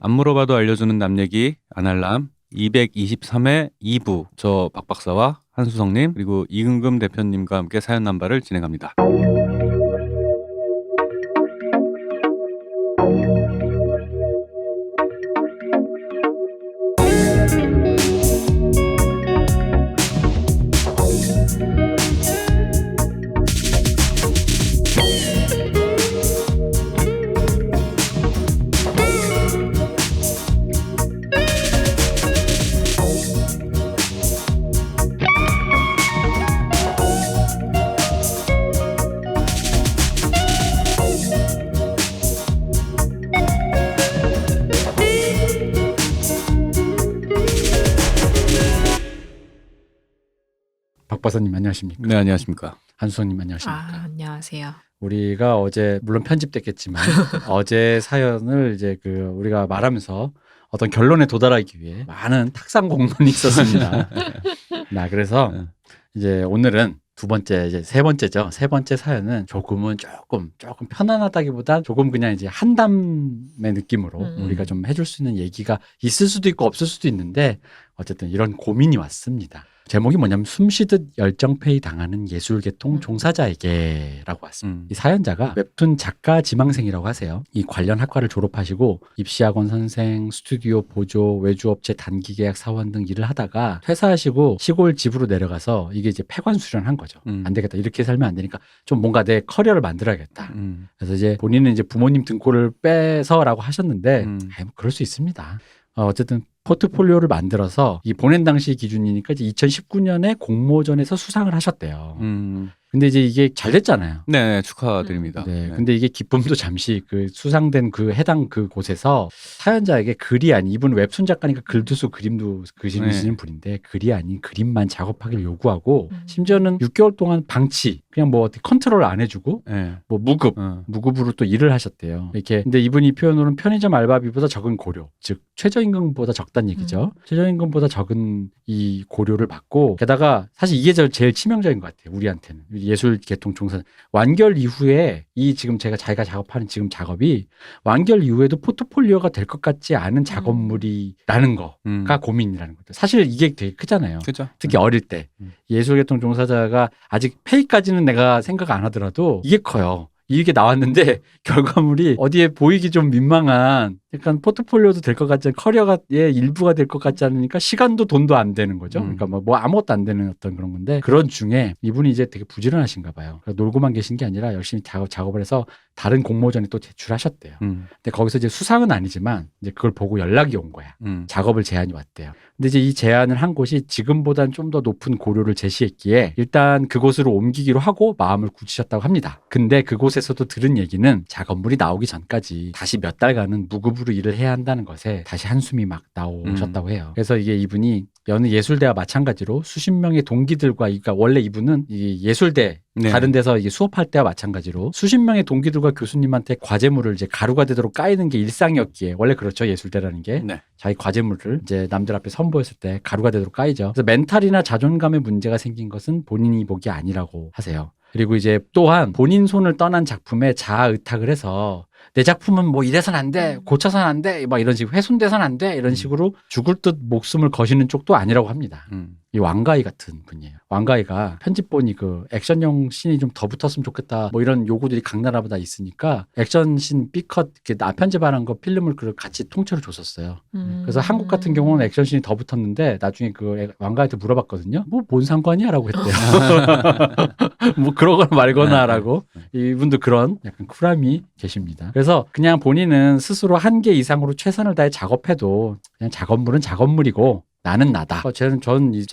안 물어봐도 알려주는 남 얘기 아날람 223회 2부 저 박 박사와 한수성님 그리고 이근금 대표님과 함께 사연 남발을 진행합니다. 박 박사님 안녕하십니까? 네, 안녕하십니까. 한수성님 안녕하십니까? 안녕하세요. 우리가 어제 물론 편집됐겠지만 어제 사연을 이제 우리가 말하면서 어떤 결론에 도달하기 위해 많은 탁상 공론이 있었습니다. 나 그래서 이제 오늘은 두 번째 이제 세 번째죠. 세 번째 사연은 조금 편안하다기보단 조금 그냥 이제 한담의 느낌으로 우리가 좀 해줄 수 있는 얘기가 있을 수도 있고 없을 수도 있는데 어쨌든 이런 고민이 왔습니다. 제목이 뭐냐면 숨쉬듯 열정페이 당하는 예술계통 종사자에게라고 왔습니다. 이 사연자가 웹툰 작가 지망생이라고 하세요. 이 관련 학과를 졸업하시고 입시학원 선생, 스튜디오 보조, 외주업체 단기계약 사원 등 일을 하다가 퇴사하시고 시골 집으로 내려가서 이게 이제 폐관 수련한 거죠. 안 되겠다. 이렇게 살면 안 되니까 좀 뭔가 내 커리어를 만들어야겠다. 그래서 이제 본인은 이제 부모님 등골을 빼서라고 하셨는데 뭐 그럴 수 있습니다. 어쨌든 포트폴리오를 만들어서 이 보낸 당시 기준이니까 이제 2019년에 공모전에서 수상을 하셨대요. 근데 이제 이게 잘 됐잖아요. 네, 축하드립니다. 네, 근데 이게 기쁨도 잠시 그 수상된 그 해당 그 곳에서 사연자에게 글이 아닌 이분 웹툰 작가니까 글도 쓰고 그림도 그리시는 분인데 글이 아닌 그림만 작업하기를 요구하고 심지어는 6개월 동안 방치 그냥 뭐 어떻게 컨트롤 안 해주고 뭐 무급으로 또 일을 하셨대요. 이렇게 근데 이분이 표현으로는 편의점 알바비보다 적은 고료, 즉 최저임금보다 적다는 얘기죠. 최저임금보다 적은 이 고료를 받고 게다가 사실 이게 제일 치명적인 것 같아요. 우리한테는 예술 계통 종사 완결 이후에 이 지금 자기가 작업하는 지금 작업이 완결 이후에도 포트폴리오가 될 것 같지 않은 작업물이라는 거가 고민이라는 거죠. 사실 이게 되게 크잖아요. 그죠? 특히 어릴 때 예술 계통 종사자가 아직 페이까지는 내가 생각 안 하더라도 이게 커요. 이게 나왔는데 결과물이 어디에 보이기 좀 민망한 약간 포트폴리오도 될 것 같지 않은 커리어의 일부가 될 것 같지 않으니까 시간도 돈도 안 되는 거죠. 그러니까 뭐 아무것도 안 되는 어떤 그런 건데 그런 중에 이분이 이제 되게 부지런하신가 봐요. 놀고만 계신 게 아니라 열심히 작업을 해서 다른 공모전에 또 제출하셨대요. 근데 거기서 이제 수상은 아니지만 이제 그걸 보고 연락이 온 거야. 작업을 제안이 왔대요. 근데 이제 이 제안을 한 곳이 지금보단 좀 더 높은 고료를 제시했기에 일단 그곳으로 옮기기로 하고 마음을 굳히셨다고 합니다. 근데 그곳에서도 들은 얘기는 작업물이 나오기 전까지 다시 몇 달간은 무급으로 일을 해야 한다는 것에 다시 한숨이 막 나오셨다고 해요. 그래서 이게 이분이 여느 예술대와 마찬가지로 수십 명의 동기들과 그러니까 원래 이분은 이 예술대 다른 데서 이게 수업할 때와 마찬가지로 수십 명의 동기들과 교수님한테 과제물을 이제 가루가 되도록 까이는 게 일상이었기에 원래 그렇죠. 예술대라는 게 자기 과제물을 이제 남들 앞에 선보였을 때 가루가 되도록 까이죠. 그래서 멘탈이나 자존감에 문제가 생긴 것은 본인이 보기 아니라고 하세요. 그리고 이제 또한 본인 손을 떠난 작품에 자아 의탁을 해서 내 작품은 뭐 이래선 안 돼, 고쳐선 안 돼, 막 이런 식으로 훼손돼선 안 돼, 이런 식으로 죽을 듯 목숨을 거시는 쪽도 아니라고 합니다. 이 왕가희 같은 분이에요. 왕가희가 편집본이 그 액션용 씬이 좀 더 붙었으면 좋겠다, 뭐 이런 요구들이 각 나라마다 있으니까 액션 씬 B컷 이렇게 편집하는 거 필름을 같이 통째로 줬었어요. 그래서 한국 같은 경우는 액션 씬이 더 붙었는데 나중에 그 왕가희한테 물어봤거든요. 뭐 뭔 상관이야라고 했대요. 뭐 그러거나 말거나라고. 이분도 그런 약간 쿨함이 계십니다. 그래서 그냥 본인은 스스로 한계 이상으로 최선을 다해 작업해도 그냥 작업물은 작업물이고 나는 나다. 제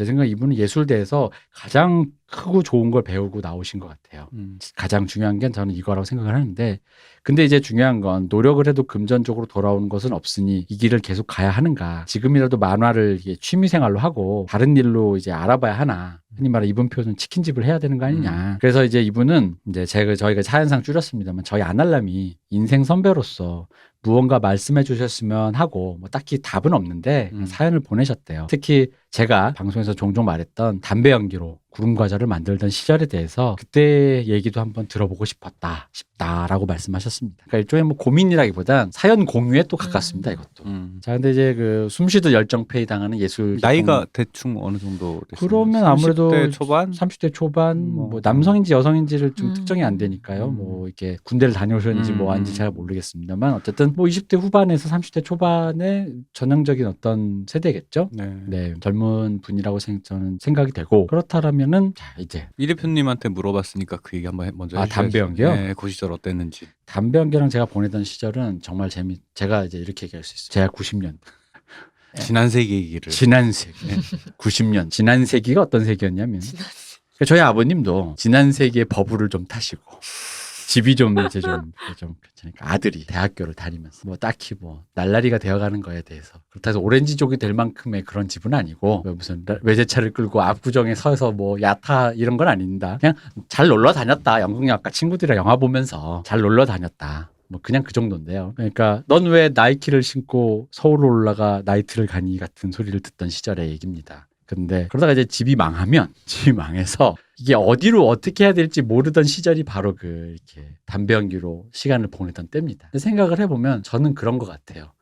생각에 이분은 예술대에서 가장 크고 좋은 걸 배우고 나오신 것 같아요. 가장 중요한 게 저는 이거라고 생각을 하는데 근데 이제 중요한 건 노력을 해도 금전적으로 돌아오는 것은 없으니 이 길을 계속 가야 하는가. 지금이라도 만화를 취미생활로 하고 다른 일로 이제 알아봐야 하나. 흔히 말해 이분 표현은 치킨집을 해야 되는 거 아니냐. 그래서 이제 이분은 이제 저희가 사연상 줄였습니다만 저희 아날람이 인생 선배로서 무언가 말씀해 주셨으면 하고 뭐 딱히 답은 없는데 사연을 보내셨대요. 특히 제가 방송에서 종종 말했던 담배 연기로 구름 과자를 만들던 시절에 대해서 그때 얘기도 한번 들어보고 싶다라고 말씀하셨습니다. 그러니까 일종의 뭐 고민이라기보단 사연 공유에 또 가깝습니다, 이것도. 자, 근데 이제 그 숨쉬듯 열정페이 당하는 예술 나이가 대충 어느 정도 되시나요? 그러면 아무래도 30대 초반? 30대 초반 뭐 남성인지 여성인지를 좀 특정이 안 되니까요. 음. 뭐 이렇게 군대를 다녀오셨는지 뭐 아닌지 잘 모르겠습니다만 어쨌든 뭐 20대 후반에서 30대 초반의 전형적인 어떤 세대겠죠. 네. 네, 젊은 분이라고 저는 생각이 되고 그렇다라면은 자 이제 이 대표님한테 물어봤으니까 그 얘기 한번 먼저 아, 해주셔야죠. 담배 연기요? 네, 그 시절 어땠는지. 담배 연기랑 제가 보내던 시절은 정말 제가 이제 이렇게 얘기할 수 있어요. 제가 90년 지난 세기 얘기를. 지난 세기 90년 지난 세기가 어떤 세기였냐면 그러니까 저희 아버님도 지난 세기의 버블을 좀 타시고 집이 좀 이제 좀 괜찮으니까 아들이 대학교를 다니면서 뭐 딱히 뭐 날라리가 되어가는 거에 대해서 그렇다고 해서 오렌지족이 될 만큼의 그런 집은 아니고 무슨 외제차를 끌고 압구정에 서서 뭐 야타 이런 건 아닙니다. 그냥 잘 놀러 다녔다. 연극영화과 친구들이랑 영화 보면서 잘 놀러 다녔다. 뭐 그냥 그 정도인데요. 그러니까 넌 왜 나이키를 신고 서울로 올라가 나이트를 가니 같은 소리를 듣던 시절의 얘기입니다. 근데 그러다가 이제 집이 망해서 이게 어디로 어떻게 해야 될지 모르던 시절이 바로 그 이렇게 담배 연기로 시간을 보내던 때입니다. 생각을 해보면 저는 그런 것 같아요.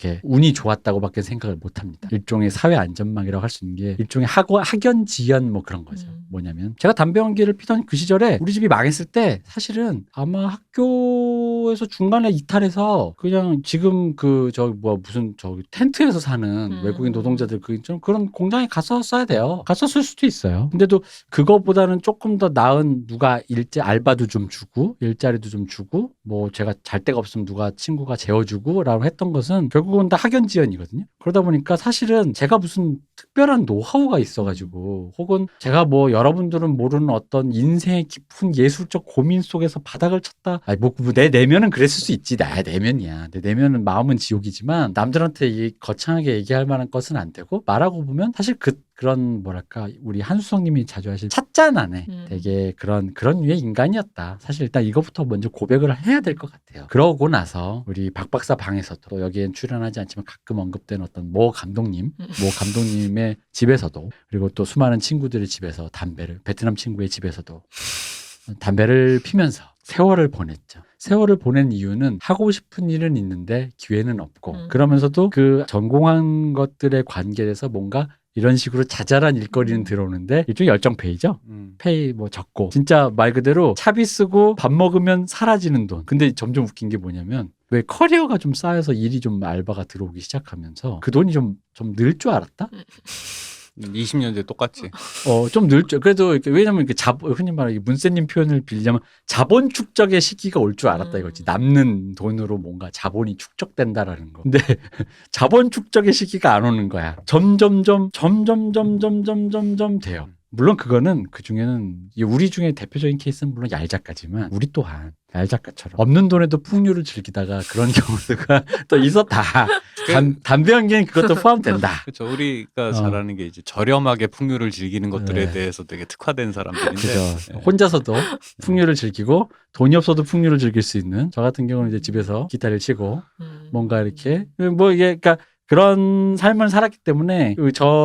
이렇게 운이 좋았다고밖에 생각을 못합니다. 일종의 사회 안전망이라고 할 수 있는 게 일종의 학연지연 뭐 그런 거죠. 뭐냐면 제가 담배 연기를 피던 그 시절에 우리 집이 망했을 때 사실은 아마 학교에서 중간에 이탈해서 그냥 지금 무슨 텐트에서 사는 외국인 노동자들 좀 그런 공장에 갔었어야 돼요. 갔었을 수도 있어요. 근데도 그거보다는 조금 더 나은 누가 알바도 좀 주고 일자리도 좀 주고 뭐 제가 잘 데가 없으면 누가 친구가 재워주고 라고 했던 것은 결국은 다 학연지연이거든요. 그러다 보니까 사실은 제가 무슨 특별한 노하우가 있어가지고 혹은 제가 뭐 여러분들은 모르는 어떤 인생의 깊은 예술적 고민 속에서 바닥을 쳤다. 내 내면은 그랬을 수 있지. 내 내면이야. 내 내면은 마음은 지옥이지만 남들한테 거창하게 얘기할 만한 것은 안 되고 말하고 보면 사실 그런 뭐랄까 우리 한수성님이 자주 하실 찻잔안에 되게 그런 류의 인간이었다. 사실 일단 이거부터 먼저 고백을 해야 될 것 같아요. 그러고 나서 우리 박 박사 방에서도 여기엔 출연하지 않지만 가끔 언급된 어떤 모 감독님의 집에서도 그리고 또 수많은 친구들의 집에서 베트남 친구의 집에서도 담배를 피면서 세월을 보냈죠. 세월을 보낸 이유는 하고 싶은 일은 있는데 기회는 없고 그러면서도 그 전공한 것들에 관계돼서 뭔가 이런 식으로 자잘한 일거리는 들어오는데 일종의 열정페이죠. 페이 뭐 적고 진짜 말 그대로 차비 쓰고 밥 먹으면 사라지는 돈. 근데 점점 웃긴 게 뭐냐면 왜 커리어가 좀 쌓여서 일이 좀 알바가 들어오기 시작하면서 그 돈이 좀 늘 줄 알았다? 20년 뒤에 똑같지. 좀 늙죠. 그래도 왜냐면 흔히 말하는 문세님 표현을 빌리자면 자본 축적의 시기가 올 줄 알았다 이거지. 남는 돈으로 뭔가 자본이 축적된다라는 거. 근데 자본 축적의 시기가 안 오는 거야. 점점 돼요. 물론 그거는 그 중에는 우리 중에 대표적인 케이스는 물론 얄작가지만 우리 또한 얄작가처럼 없는 돈에도 풍류를 즐기다가 그런 경우가 또 있었다. 담배 연기는 그것도 포함된다. 그렇죠. 우리가 잘하는 게 이제 저렴하게 풍류를 즐기는 것들에 대해서 되게 특화된 사람들인데 그죠. 네. 혼자서도 풍류를 즐기고 돈이 없어도 풍류를 즐길 수 있는 저 같은 경우는 이제 집에서 기타를 치고 뭔가 이렇게 뭐 이게 그러니까 그런 삶을 살았기 때문에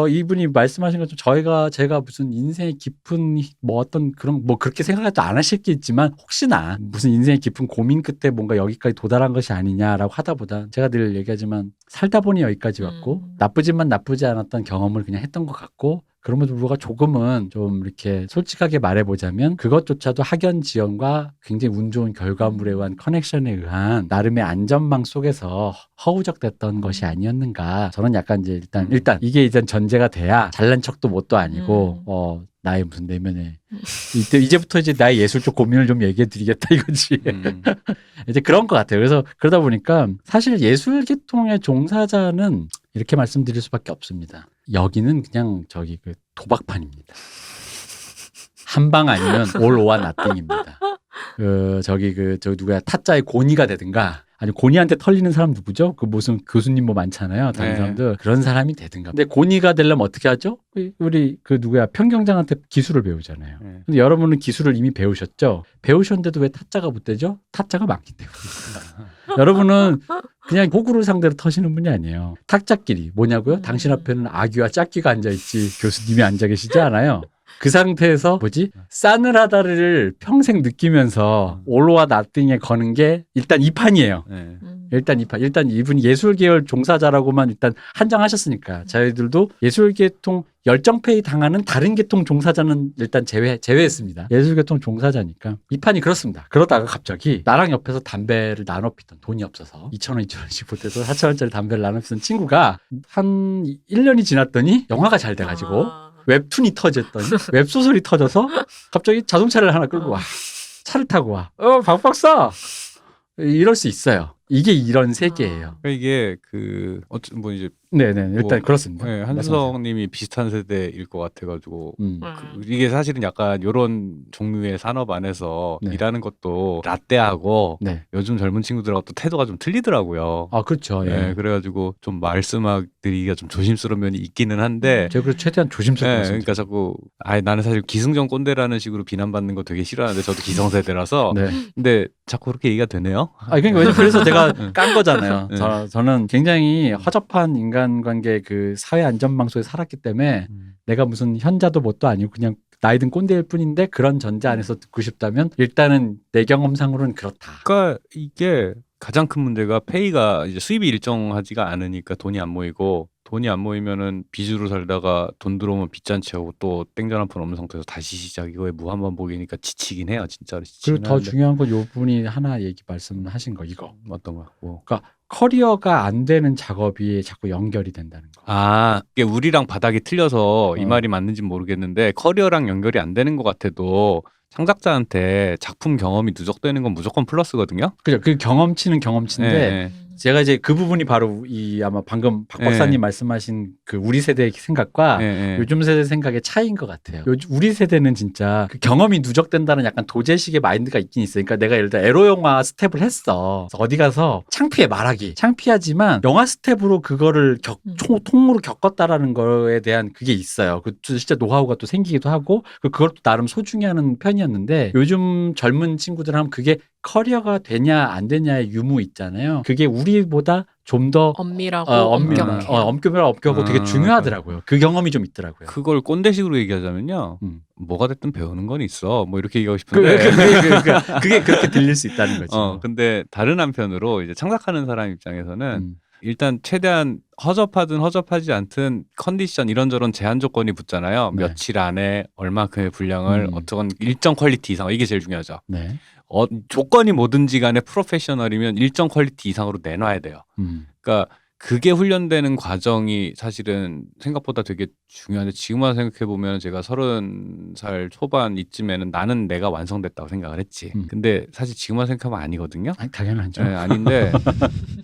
이분이 말씀하신 것처럼 제가 무슨 인생의 깊은 뭐 어떤 그런 뭐 그렇게 생각도 안 하셨겠지만 혹시나 무슨 인생의 깊은 고민 끝에 뭔가 여기까지 도달한 것이 아니냐라고 하다보다 제가 늘 얘기하지만 살다 보니 여기까지 왔고 나쁘지만 나쁘지 않았던 경험을 그냥 했던 것 같고 그럼에도 불구하고 조금은 좀 이렇게 솔직하게 말해보자면 그것조차도 학연지연과 굉장히 운 좋은 결과물에 의한 커넥션에 의한 나름의 안전망 속에서 허우적댔던 것이 아니었는가. 저는 약간 이제 일단 이게 이제 전제가 돼야 잘난 척도 뭣도 아니고 나의 무슨 내면에 이제부터 이제 나의 예술적 고민을 좀 얘기해 드리겠다 이거지. 이제 그런 것 같아요. 그래서 그러다 보니까 사실 예술계통의 종사자는 이렇게 말씀드릴 수밖에 없습니다. 여기는 그냥 그 도박판입니다. 한 방 아니면 올 오와 나띵입니다. 누가 타짜의 고니가 되든가 아니 고니한테 털리는 사람 누구죠? 그 무슨 교수님 뭐 많잖아요. 다른 네. 사람들 그런 사람이 되든가. 근데 고니가 되려면 어떻게 하죠? 우리 그 누구야 평경장한테 기술을 배우잖아요. 네. 근데 여러분은 기술을 이미 배우셨죠? 배우셨는데도 왜 타짜가 못 되죠? 타짜가 많기 때문에. 여러분은 그냥 호구를 상대로 터시는 분이 아니에요. 탁자끼리 뭐냐고요? 당신 앞에는 아귀와 짝귀가 앉아있지 교수님이 앉아 계시지 않아요. 그 상태에서 싸늘하다를 평생 느끼면서 올로와 나띵에 거는 게 일단 이 판이에요. 네. 일단 이 판. 일단 이분이 예술계열 종사자라고만 일단 한정하셨으니까 저희들도 예술계통 열정페이 당하는 다른 계통 종사자는 일단 제외했습니다. 예술계통 종사자니까 이 판이 그렇습니다. 그러다가 갑자기 나랑 옆에서 담배를 나눠 피던 돈이 없어서 2,000원, 2,000원씩 보태서 4,000원짜리 담배를 나눠 피던 친구가 한 1년이 지났더니 영화가 잘 돼가지고 웹툰이 터졌더니 웹소설이 터져서 갑자기 자동차를 하나 끌고 와. 차를 타고 와. 박 박사! 이럴 수 있어요. 이게 이런 세계예요. 그러니까 이게 뭐 이제 네네. 일단 뭐, 그렇습니다. 네, 한수성님이 비슷한 세대일 것 같아가지고 음. 이게 사실은 약간 이런 종류의 산업 안에서 네. 일하는 것도 라떼하고 네. 요즘 젊은 친구들하고 또 태도가 좀 틀리더라고요. 아, 그렇죠. 예. 네, 그래가지고 좀 말씀드리기가 좀 조심스러운 면이 있기는 한데 제가 그래서 최대한 조심스럽게 네, 말씀드려요. 그러니까 자꾸 나는 사실 기승전 꼰대라는 식으로 비난받는 거 되게 싫어하는데 저도 기성세대라서 네. 근데 자꾸 그렇게 얘기가 되네요. 그러니까 왜냐면 그래서 제가 깐 거잖아요. 네. 저는 굉장히 허접한 인간관계 그 사회 안전망 속에 살았기 때문에 내가 무슨 현자도 뭣도 아니고 그냥 나이든 꼰대일 뿐인데 그런 전제 안에서 듣고 싶다면 일단은 내 경험상으로는 그렇다. 그러니까 이게 가장 큰 문제가 페이가 이제 수입이 일정하지가 않으니까 돈이 안 모이고 돈이 안 모이면은 빚으로 살다가 돈 들어오면 빚잔치하고 또 땡전 한 푼 없는 상태에서 다시 시작. 이거에 무한반복이니까 지치긴 해요. 진짜로 지치긴 그리고 더 하는데. 중요한 건 요 분이 하나 말씀하신 거 이거. 어떤 거? 뭐. 그러니까 커리어가 안 되는 작업이 자꾸 연결이 된다는 거. 이게 우리랑 바닥이 틀려서 이 어. 말이 맞는지 모르겠는데 커리어랑 연결이 안 되는 것 같아도 창작자한테 작품 경험이 누적되는 건 무조건 플러스거든요. 그죠? 그 경험치는 경험치인데 네. 제가 이제 그 부분이 바로 이 아마 방금 박 박사님 네. 말씀하신 그 우리 세대의 생각과 네. 요즘 세대 생각의 차이인 것 같아요. 우리 세대는 진짜 그 경험이 누적된다는 약간 도제식의 마인드가 있긴 있어요. 그러니까 내가 예를 들어 에로 영화 스텝을 했어. 그래서 어디 가서 창피해 말하기. 창피하지만 영화 스텝으로 그거를 통으로 겪었다라는 거에 대한 그게 있어요. 그 진짜 노하우가 또 생기기도 하고 그걸 또 나름 소중히 하는 편이었는데 요즘 젊은 친구들 하면 그게 커리어가 되냐 안 되냐의 유무 있잖아요. 그게 우리보다 좀 더 엄밀하고 엄격하고 엄격하고 되게 중요하더라고요. 그 경험이 좀 있더라고요. 그걸 꼰대식으로 얘기하자면요. 뭐가 됐든 배우는 건 있어. 뭐 이렇게 얘기하고 그게 싶은데. 그렇게 들릴 수 있다는 거지. 근데 다른 한편으로 이제 창작하는 사람 입장에서는 일단 최대한 허접하든 허접하지 않든 컨디션 이런저런 제한 조건이 붙잖아요. 네. 며칠 안에 얼마큼의 분량을 어떤 일정 퀄리티 이상 이게 제일 중요하죠. 네. 조건이 뭐든지 간에 프로페셔널이면 일정 퀄리티 이상으로 내놔야 돼요. 그러니까 그게 훈련되는 과정이 사실은 생각보다 되게 중요한데 지금 와서 생각해보면 제가 30살 초반 이쯤에는 나는 내가 완성됐다고 생각을 했지. 근데 사실 지금 와서 생각하면 아니거든요. 아니, 당연하죠. 네, 아닌데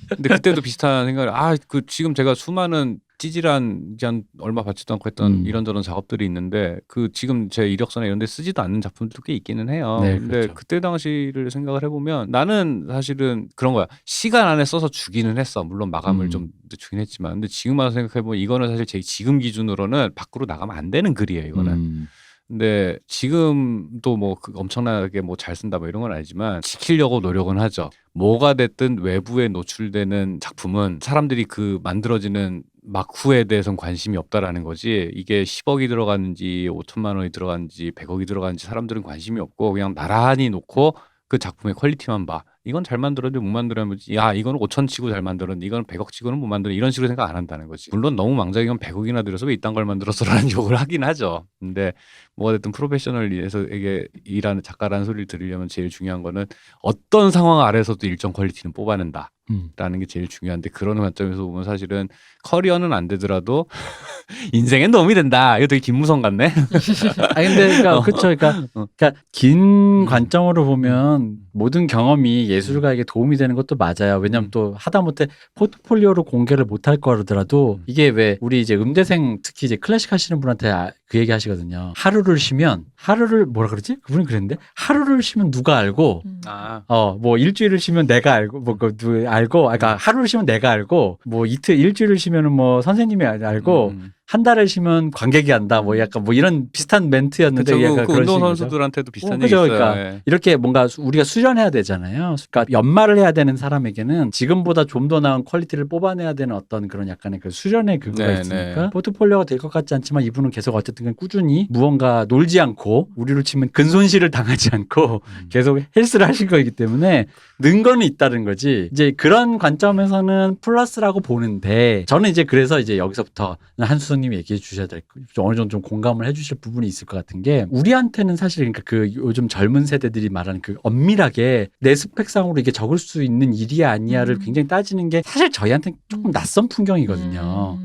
근데 그때도 비슷한 생각을 지금 제가 수많은 찌질한 이제 얼마 받지도 않고 했던 이런저런 작업들이 있는데 그 지금 제 이력서나 이런 데 쓰지도 않는 작품들도 꽤 있기는 해요. 네, 근데 그렇죠. 그때 당시를 생각을 해보면 나는 사실은 그런 거야. 시간 안에 써서 주기는 했어. 물론 마감을 좀 주긴 했지만. 근데 지금 와서 생각해보면 이거는 사실 제 지금 기준으로는 밖으로 나가면 안 되는 글이에요. 이거는. 근데 지금도 뭐 엄청나게 뭐 잘 쓴다 뭐 이런 건 아니지만 지키려고 노력은 하죠. 뭐가 됐든 외부에 노출되는 작품은 사람들이 그 만들어지는 막후에 대해서는 관심이 없다라는 거지. 이게 10억이 들어갔는지 5천만 원이 들어갔는지 100억이 들어갔는지 사람들은 관심이 없고 그냥 나란히 놓고 그 작품의 퀄리티만 봐. 이건 잘 만들었는데 못 만들었는데 이거는 5천 치고 잘 만들었는데 이건 100억 치고는 못 만들었는데 이런 식으로 생각 안 한다는 거지. 물론 너무 망작이면 100억이나 들여서 왜 이딴 걸 만들었어라는 욕을 하긴 하죠. 근데 뭐가 됐든 프로페셔널에게 일하는 작가라는 소리를 들으려면 제일 중요한 거는 어떤 상황 아래서도 일정 퀄리티는 뽑아낸다. 라는 게 제일 중요한데 그런 관점에서 보면 사실은 커리어는 안 되더라도 인생엔 도움이 된다. 이거 되게 김무성 같네. 근데 그렇죠. 그러니까 긴 관점으로 보면 모든 경험이 예술가에게 도움이 되는 것도 맞아요. 왜냐하면 또 하다못해 포트폴리오로 공개를 못할 거라더라도 이게 왜 우리 이제 음대생 특히 이제 클래식 하시는 분한테 그 얘기 하시거든요. 하루를 쉬면 하루를 뭐라 그러지? 그분이 그랬는데 하루를 쉬면 누가 알고 아, 뭐 일주일을 쉬면 내가 알고 알고 그러니까 하루를 쉬면 내가 알고 뭐 일주일을 쉬면은 뭐 선생님이 알고 한 달을 쉬면 관객이 안다 뭐 약간 뭐 이런 비슷한 멘트였는데 그쵸, 약간 그 그런 운동 식인 거죠. 선수들한테도 비슷한 그죠. 얘기 있어요. 그러니까 예. 이렇게 뭔가 우리가 수련해야 되잖아요. 그러니까 연말을 해야 되는 사람에게는 지금보다 좀 더 나은 퀄리티를 뽑아내야 되는 어떤 그런 약간의 그 수련의 그거가 네, 있으니까 네. 포트폴리오가 될 것 같지 않지만 이분은 계속 어쨌든 간에 꾸준히 무언가 놀지 않고 우리로 치면 근손실을 당하지 않고 계속 헬스를 하실 거이기 때문에 는 거는 있다는 거지. 이제 그런 관점에서는 플러스라고 보는데 저는 이제 그래서 이제 여기서부터 한수성님이 얘기해 주셔야 될 어느 정도 좀 공감을 해주실 부분이 있을 것 같은 게 우리한테는 사실 그러니까 그 요즘 젊은 세대들이 말하는 그 엄밀하게 내 스펙상으로 이게 적을 수 있는 일이야 아니야를 굉장히 따지는 게 사실 저희한테는 조금 낯선 풍경이거든요.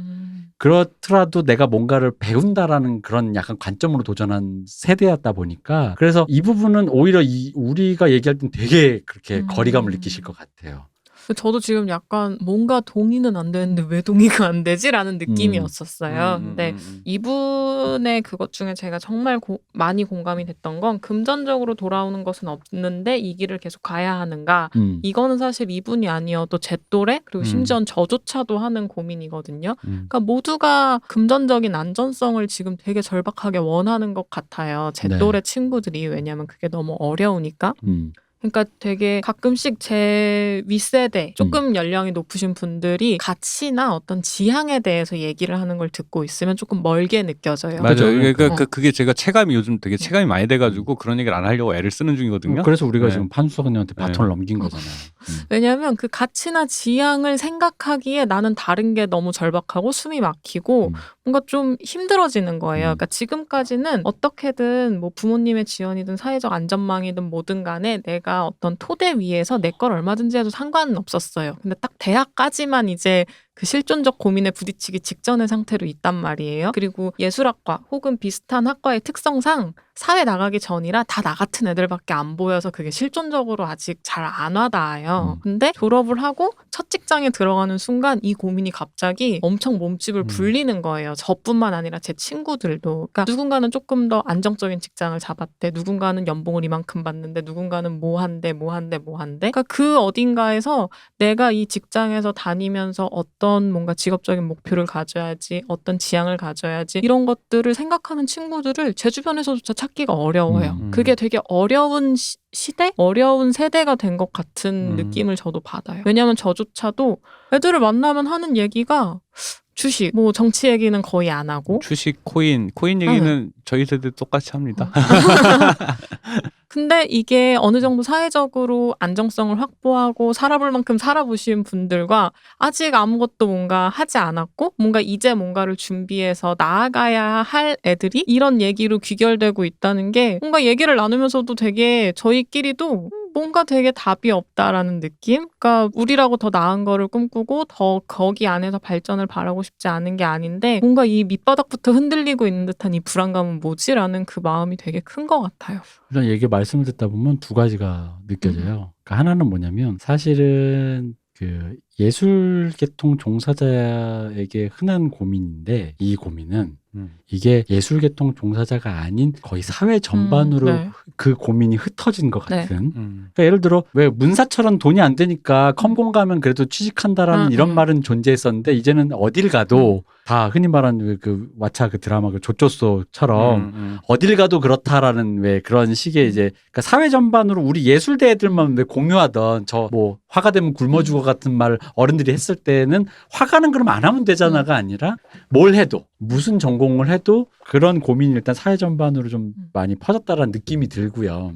그렇더라도 내가 뭔가를 배운다라는 그런 약간 관점으로 도전한 세대였다 보니까 그래서 이 부분은 오히려 우리가 얘기할 땐 되게 그렇게 거리감을 느끼실 것 같아요. 저도 지금 약간 뭔가 동의는 안 되는데 왜 동의가 안 되지라는 느낌이었었어요. 근데 이분의 그것 중에 제가 정말 많이 공감이 됐던 건 금전적으로 돌아오는 것은 없는데 이 길을 계속 가야 하는가. 이거는 사실 이분이 아니어도 제 또래 그리고 심지어 저조차도 하는 고민이거든요. 그러니까 모두가 금전적인 안전성을 지금 되게 절박하게 원하는 것 같아요. 제 네. 또래 친구들이. 왜냐하면 그게 너무 어려우니까. 그러니까 되게 가끔씩 제 윗세대 조금 연령이 높으신 분들이 가치나 어떤 지향에 대해서 얘기를 하는 걸 듣고 있으면 조금 멀게 느껴져요. 맞아요. 그죠. 그러니까 그게 제가 체감이 요즘 되게 체감이 많이 돼가지고 그런 얘기를 안 하려고 애를 쓰는 중이거든요. 그래서 우리가 네. 지금 판수석 언니한테 바톤을 넘긴 거잖아요. 왜냐하면 그 가치나 지향을 생각하기에 나는 다른 게 너무 절박하고 숨이 막히고 뭔가 좀 힘들어지는 거예요. 그러니까 지금까지는 어떻게든 뭐 부모님의 지원이든 사회적 안전망이든 뭐든 간에 내가 어떤 토대 위에서 내 걸 얼마든지 해도 상관은 없었어요. 근데 딱 대학까지만 이제 그 실존적 고민에 부딪히기 직전의 상태로 있단 말이에요. 그리고 예술학과 혹은 비슷한 학과의 특성상 사회 나가기 전이라 다 나 같은 애들밖에 안 보여서 그게 실존적으로 아직 잘 안 와닿아요. 근데 졸업을 하고 첫 직장에 들어가는 순간 이 고민이 갑자기 엄청 몸집을 불리는 거예요. 저뿐만 아니라 제 친구들도. 그러니까 누군가는 조금 더 안정적인 직장을 잡았대. 누군가는 연봉을 이만큼 받는데 누군가는 뭐 한대. 그러니까 그 어딘가에서 내가 이 직장에서 다니면서 어떤 뭔가 직업적인 목표를 가져야지, 어떤 지향을 가져야지 이런 것들을 생각하는 친구들을 제 주변에서조차 찾기가 어려워요. 그게 되게 어려운 시대? 어려운 세대가 된 것 같은 느낌을 저도 받아요. 왜냐하면 저조차도 애들을 만나면 하는 얘기가 주식, 뭐 정치 얘기는 거의 안 하고 주식, 코인 얘기는 저희 세대 똑같이 합니다. 근데 이게 어느 정도 사회적으로 안정성을 확보하고 살아볼 만큼 살아보신 분들과 아직 아무것도 뭔가 하지 않았고 뭔가 이제 뭔가를 준비해서 나아가야 할 애들이 이런 얘기로 귀결되고 있다는 게 뭔가 얘기를 나누면서도 되게 저희끼리도 뭔가 되게 답이 없다라는 느낌? 그러니까 우리라고 더 나은 거를 꿈꾸고 더 거기 안에서 발전을 바라고 싶지 않은 게 아닌데 뭔가 이 밑바닥부터 흔들리고 있는 듯한 이 불안감은 뭐지라는 그 마음이 되게 큰 것 같아요. 이런 얘기 말씀을 듣다 보면 두 가지가 느껴져요. 그러니까 하나는 뭐냐면 사실은 그 예술계통 종사자에게 흔한 고민인데 이 고민은 이게 예술계통 종사자가 아닌 거의 사회 전반으로 네. 그 고민이 흩어진 것 네. 같은. 그러니까 예를 들어 왜 문사처럼 돈이 안 되니까 컴공 가면 그래도 취직한다라는 이런 말은 존재했었는데 이제는 어딜 가도 다 흔히 말하는 그 왓챠 그 드라마 그 조조소처럼 어딜 가도 그렇다라는 왜 그런 식의 이제 그러니까 사회 전반으로 우리 예술대 애들만 왜 공유하던 저 뭐 화가 되면 굶어 죽어 같은 말 어른들이 했을 때는 화가는 그럼 안 하면 되잖아가 아니라 뭘 해도 무슨 전공을 해도 그런 고민이 일단 사회 전반으로 좀 많이 퍼졌다라는 느낌이 들고요.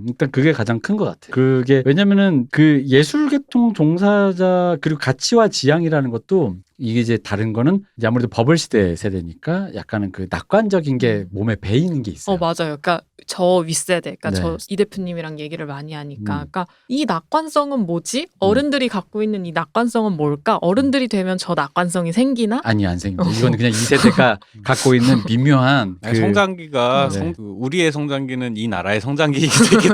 일단 그게 가장 큰 것 같아요. 그게 왜냐면은 그 예술계통 종사자 그리고 가치와 지향이라는 것도 이게 이제 다른 거는 이제 아무래도 버블 시대 세대니까 약간은 그 낙관적인 게 몸에 배이는 게 있어요. 맞아요. 그러니까 저 윗세대, 그러니까 네. 저 이 대표님이랑 얘기를 많이 하니까, 그러니까 이 낙관성은 뭐지? 어른들이 갖고 있는 이 낙관성은 뭘까? 어른들이 되면 저 낙관성이 생기나? 아니 안 생깁니다. 이건 그냥 이 세대가 갖고 있는 미묘한 그 성장기가 네. 우리의 성장기는 이 나라의 성장기이기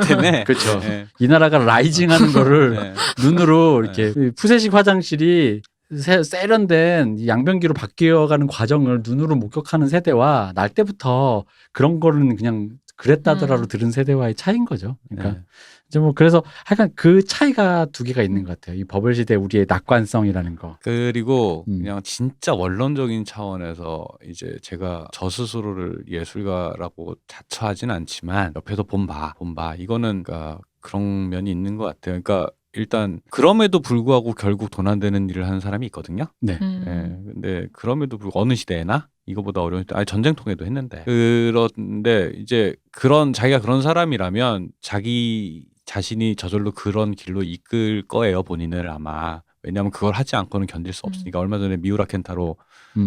때문에 그렇죠. 네. 이 나라가 라이징하는 거를 네. 눈으로 이렇게 푸세식 화장실이 세련된 이 양변기로 바뀌어가는 과정을 눈으로 목격하는 세대와 날 때부터 그런 거는 그냥 그랬다더라로 들은 세대와의 차이인 거죠. 그러니까 네. 이제 뭐 그래서 하여간 그 차이가 두 개가 있는 것 같아요. 이 버블 시대 우리의 낙관성이라는 거. 그리고 음. 그냥 진짜 원론적인 차원에서 이제 제가 저 스스로를 예술가라고 자처하진 않지만 옆에서 본봐 이거는 그러니까 그런 면이 있는 것 같아요. 그러니까 일단 그럼에도 불구하고 결국 돈 안 되는 일을 하는 사람이 있거든요. 네. 근데 그럼에도 불구하고 어느 시대에나 이거보다 어려운 시대, 아니 전쟁통에도 했는데 그런데 이제 그런 자기가 그런 사람이라면 자기 자신이 저절로 그런 길로 이끌 거예요, 본인을 아마. 왜냐하면 그걸 하지 않고는 견딜 수 없으니까. 얼마 전에 미우라 켄타로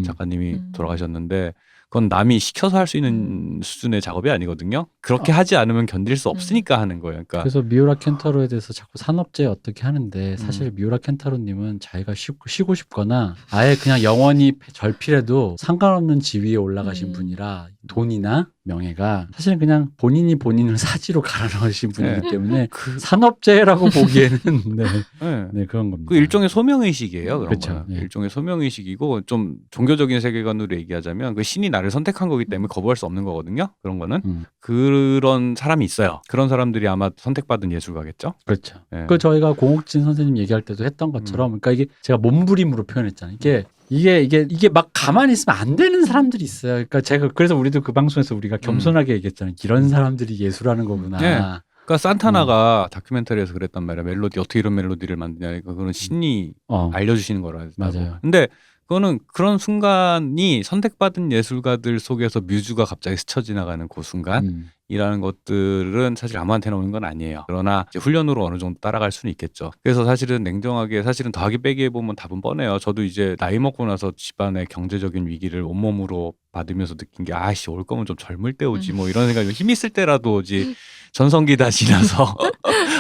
작가님이 돌아가셨는데 그건 남이 시켜서 할 수 있는 수준의 작업이 아니거든요. 그렇게 하지 않으면 견딜 수 없으니까 하는 거예요. 그러니까 그래서 미우라 켄타로에 대해서 자꾸 산업재해 어떻게 하는데 사실 미우라 켄타로님은 자기가 쉬고 싶거나 아예 그냥 영원히 절필해도 상관없는 지위에 올라가신 분이라 돈이나 명예가 사실은 그냥 본인이 본인을 사지로 갈아넣으신 분이기 때문에 산업재해라고 보기에는 네, 그런 겁니다. 그 일종의 소명의식이에요. 그런 그렇죠. 거는. 예. 일종의 소명의식이고 좀 종교적인 세계관으로 얘기하자면 그 신이 나를 선택한 거기 때문에 거부할 수 없는 거거든요. 그런 거는. 그런 사람이 있어요. 그런 사람들이 아마 선택받은 예술가겠죠. 그렇죠. 예. 그 저희가 공옥진 선생님 얘기할 때도 했던 것처럼 그러니까 이게 제가 몸부림으로 표현했잖아요. 이게 막 가만히 있으면 안 되는 사람들이 있어요. 그러니까 제가 그래서 우리도 그 방송에서 우리가 겸손하게 얘기했잖아요. 이런 사람들이 예술하는 거구나. 예. 그러니까 산타나가 다큐멘터리에서 그랬단 말이야. 멜로디 어떻게 이런 멜로디를 만드냐. 그거는 신이 알려주시는 거라. 맞아요. 근데 그거는 그런 순간이 선택받은 예술가들 속에서 뮤즈가 갑자기 스쳐 지나가는 그 순간이라는 것들은 사실 아무한테나 오는 건 아니에요. 그러나 이제 훈련으로 어느 정도 따라갈 수는 있겠죠. 그래서 사실은 냉정하게 사실은 더하기 빼기 해보면 답은 뻔해요. 저도 이제 나이 먹고 나서 집안의 경제적인 위기를 온몸으로 받으면서 느낀 게 아씨 올 거면 좀 젊을 때 오지 뭐 이런 생각이 힘 있을 때라도 오지 전성기 다 지나서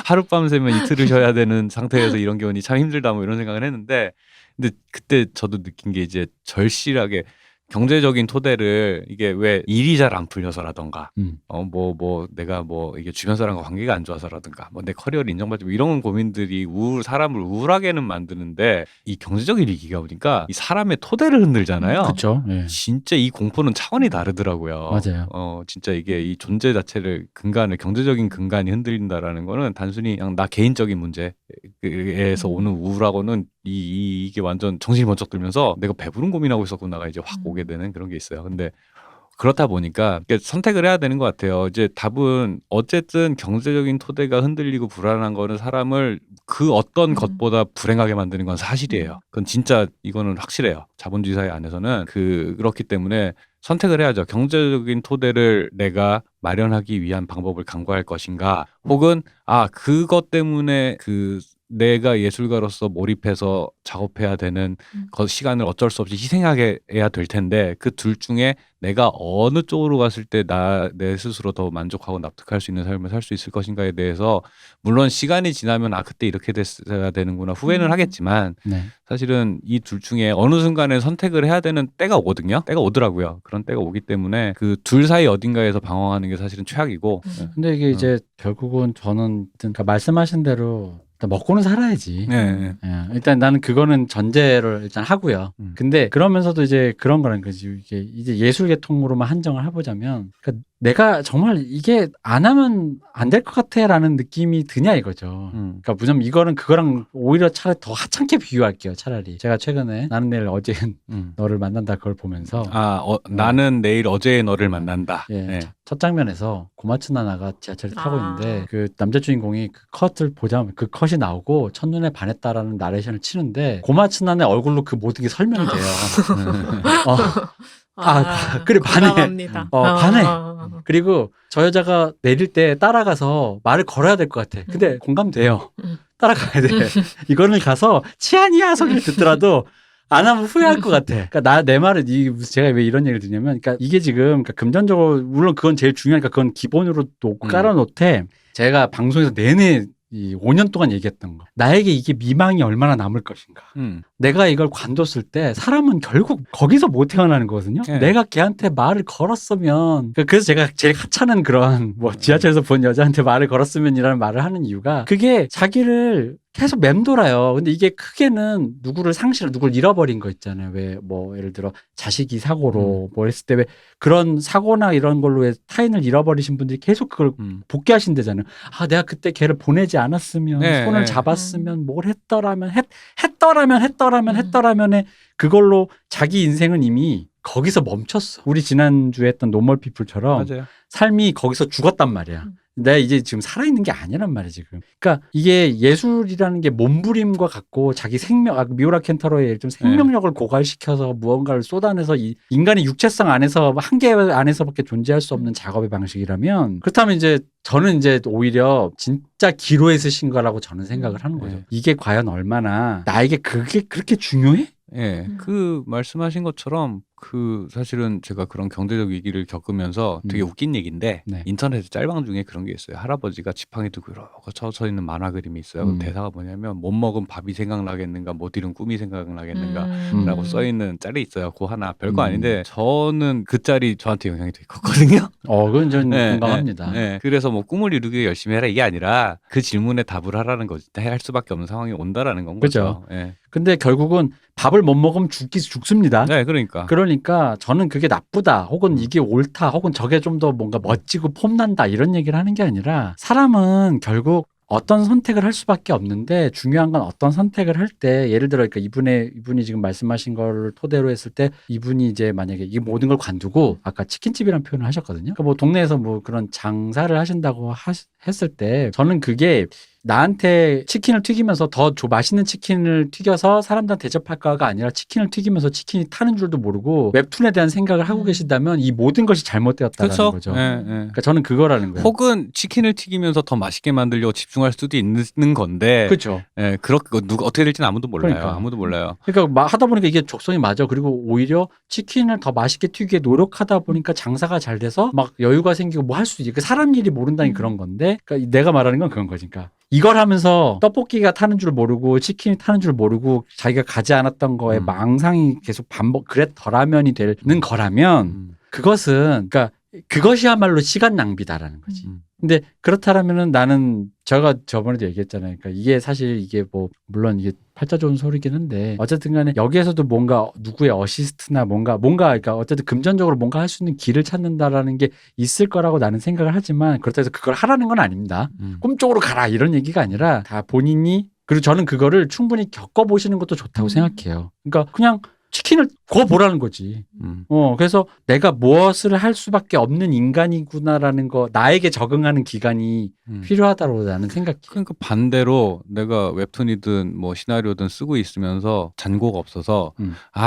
하룻밤 새면 이틀을 쉬어야 되는 상태에서 이런 게 오니 참 힘들다 뭐 이런 생각을 했는데 근데 그때 저도 느낀 게 이제 절실하게 경제적인 토대를 이게 왜 일이 잘 안 풀려서라던가 내가 이게 주변 사람과 관계가 안 좋아서라든가 내 커리어를 인정받지 뭐 이런 고민들이 사람을 우울하게는 만드는데 이 경제적인 위기가 오니까 이 사람의 토대를 흔들잖아요. 그렇죠. 네. 진짜 이 공포는 차원이 다르더라고요. 맞아요. 진짜 이게 이 존재 자체를 경제적인 근간이 흔들린다라는 거는 단순히 그냥 나 개인적인 문제에서 오는 우울하고는 이게 완전 정신이 번쩍 들면서 내가 배부른 고민하고 있었구나가 이제 확 오게 되는 그런 게 있어요. 근데 그렇다 보니까 선택을 해야 되는 것 같아요. 이제 답은 어쨌든 경제적인 토대가 흔들리고 불안한 거는 사람을 그 어떤 것보다 불행하게 만드는 건 사실이에요. 그건 진짜 이거는 확실해요. 자본주의 사회 안에서는 그렇기 때문에 선택을 해야죠. 경제적인 토대를 내가 마련하기 위한 방법을 강구할 것인가 혹은 그것 때문에 내가 예술가로서 몰입해서 작업해야 되는 시간을 어쩔 수 없이 희생해야 될 텐데 그 둘 중에 내가 어느 쪽으로 갔을 때 내 스스로 더 만족하고 납득할 수 있는 삶을 살 수 있을 것인가에 대해서 물론 시간이 지나면 그때 이렇게 됐어야 되는구나 후회는 하겠지만 사실은 이 둘 중에 어느 순간에 선택을 해야 되는 때가 오거든요. 때가 오더라고요. 그런 때가 오기 때문에 그 둘 사이 어딘가에서 방황하는 게 사실은 최악이고 근데 이게 이제 결국은 저는 그러니까 말씀하신 대로 먹고는 살아야지. 네. 일단 나는 그거는 전제를 일단 하고요. 근데 그러면서도 이제 그런 거라는 거지. 이제 예술 계통으로만 한정을 해보자면, 그러니까 내가 정말 이게 안 하면 안 될 것 같아라는 느낌이 드냐 이거죠. 그러니까 무슨 이거는 그거랑 오히려 차라리 더 하찮게 비유할게요. 차라리 제가 최근에 나는 내일 어제 너를 만난다 그걸 보면서 나는 내일 어제의 너를 만난다. 첫 장면에서 고마츠 나나가 지하철을 타고 있는데 그 남자 주인공이 그 컷을 보자면 그 컷이 나오고 첫눈에 반했다라는 나레이션을 치는데 고마츠 나나의 얼굴로 그 모든 게 설명이 돼요. 그래 반해. 반해. 그리고 저 여자가 내릴 때 따라가서 말을 걸어야 될 것 같아. 근데 공감돼요. 따라가야 돼. 이거는 가서 치안이야 소리를 듣더라도 안 하면 후회할 것 같아. 그러니까 내 말은 제가 왜 이런 얘기를 드냐면, 그러니까 이게 지금 금전적으로 물론 그건 제일 중요하니까 그건 기본으로 놓고 깔아놓되 제가 방송에서 내내 5년 동안 얘기했던 거. 나에게 이게 미망이 얼마나 남을 것인가. 내가 이걸 관뒀을 때 사람은 결국 거기서 못 태어나는 거거든요. 내가 걔한테 말을 걸었으면 그래서 제가 제일 하찮은 그런 지하철에서 본 여자한테 말을 걸었으면이라는 말을 하는 이유가 그게 자기를 계속 맴돌아요. 근데 이게 크게는 누구를 잃어버린 거 있잖아요. 왜 뭐 예를 들어 자식이 사고로 뭐 했을 때 왜 그런 사고나 이런 걸로 왜 타인을 잃어버리신 분들이 계속 그걸 복귀하신대잖아요. 아, 내가 그때 걔를 보내지 않았으면 네, 손을 네. 잡았으면 뭘 했더라면에 그걸로 자기 인생은 이미 거기서 멈췄어. 우리 지난주에 했던 노멀 피플처럼 맞아요. 삶이 거기서 죽었단 말이야. 내가 이제 지금 살아있는 게 아니란 말이야, 지금. 그러니까 이게 예술이라는 게 몸부림과 같고 자기 미우라 켄타로의 좀 생명력을 고갈시켜서 무언가를 쏟아내서 이 인간의 육체성 안에서 한계 안에서밖에 존재할 수 없는 작업의 방식이라면 그렇다면 이제 저는 이제 오히려 진짜 기로에 쓰신 거라고 저는 생각을 하는 거죠. 네. 이게 과연 얼마나 나에게 그게 그렇게 중요해? 예, 그 말씀하신 것처럼 그 사실은 제가 그런 경제적 위기를 겪으면서 되게 웃긴 얘기인데 네. 인터넷에 짤방 중에 그런 게 있어요. 할아버지가 지팡이 들고 이러고 쳐져 있는 만화 그림이 있어요. 그 대사가 뭐냐면 못 먹은 밥이 생각나겠는가 못 이룬 꿈이 생각나겠는가 라고 써 있는 짤이 있어요. 그 하나 별거 아닌데 저는 그 짤이 저한테 영향이 되게 컸거든요. 그건 전 네, 공감합니다. 네. 그래서 뭐 꿈을 이루기 위해 열심히 해라 이게 아니라 그 질문에 답을 하라는 거지. 할 수밖에 없는 상황이 온다라는 건 거죠. 네. 근데 결국은 밥을 못 먹으면 죽습니다. 네, 그러니까 저는 그게 나쁘다 혹은 이게 옳다 혹은 저게 좀 더 뭔가 멋지고 폼난다 이런 얘기를 하는 게 아니라 사람은 결국 어떤 선택을 할 수밖에 없는데 중요한 건 어떤 선택을 할 때 예를 들어 그러니까 이분이 지금 말씀하신 걸 토대로 했을 때 이분이 이제 만약에 이 모든 걸 관두고 아까 치킨집이라는 표현을 하셨거든요. 그러니까 뭐 동네에서 뭐 그런 장사를 하신다고 했을 때 저는 그게 나한테 치킨을 튀기면서 더 맛있는 치킨을 튀겨서 사람들한테 대접할까가 아니라 치킨을 튀기면서 치킨이 타는 줄도 모르고 웹툰에 대한 생각을 하고 계신다면 이 모든 것이 잘못되었다는 거죠. 네. 그러니까 저는 그거라는 거예요. 혹은 치킨을 튀기면서 더 맛있게 만들려고 집중할 수도 있는 건데. 그렇죠. 예, 그렇게 누가 어떻게 될지는 아무도 몰라요. 그러니까. 아무도 몰라요. 그러니까 하다 보니까 이게 적성이 맞아. 그리고 오히려 치킨을 더 맛있게 튀기게 노력하다 보니까 장사가 잘 돼서 막 여유가 생기고 뭐 할 수 있지. 그 사람 일이 모른다니 그런 건데. 그러니까 내가 말하는 건 그런 거지. 그러니까 이걸 하면서 떡볶이가 타는 줄 모르고 치킨이 타는 줄 모르고 자기가 가지 않았던 거에 망상이 계속 그랬더라면이 되는 거라면 그것은 그러니까 그것이야말로 시간 낭비다라는 거지. 근데 그렇다라면은 나는 제가 저번에도 얘기했잖아요. 그러니까 이게 사실 이게 뭐 물론 이게 팔자 좋은 소리긴 한데 어쨌든 간에 여기에서도 뭔가 누구의 어시스트나 뭔가 그러니까 어쨌든 금전적으로 뭔가 할 수 있는 길을 찾는다라는 게 있을 거라고 나는 생각을 하지만 그렇다고 해서 그걸 하라는 건 아닙니다. 꿈쪽으로 가라 이런 얘기가 아니라 다 본인이 그리고 저는 그거를 충분히 겪어보시는 것도 좋다고 생각해요. 그러니까 그냥 치킨을 구워보라는 거지. 그래서 내가 무엇을 할 수밖에 없는 인간이구나라는 거, 나에게 적응하는 기간이 필요하다고 나는 생각해. 그러니까 반대로 내가 웹툰이든 뭐 시나리오든 쓰고 있으면서 잔고가 없어서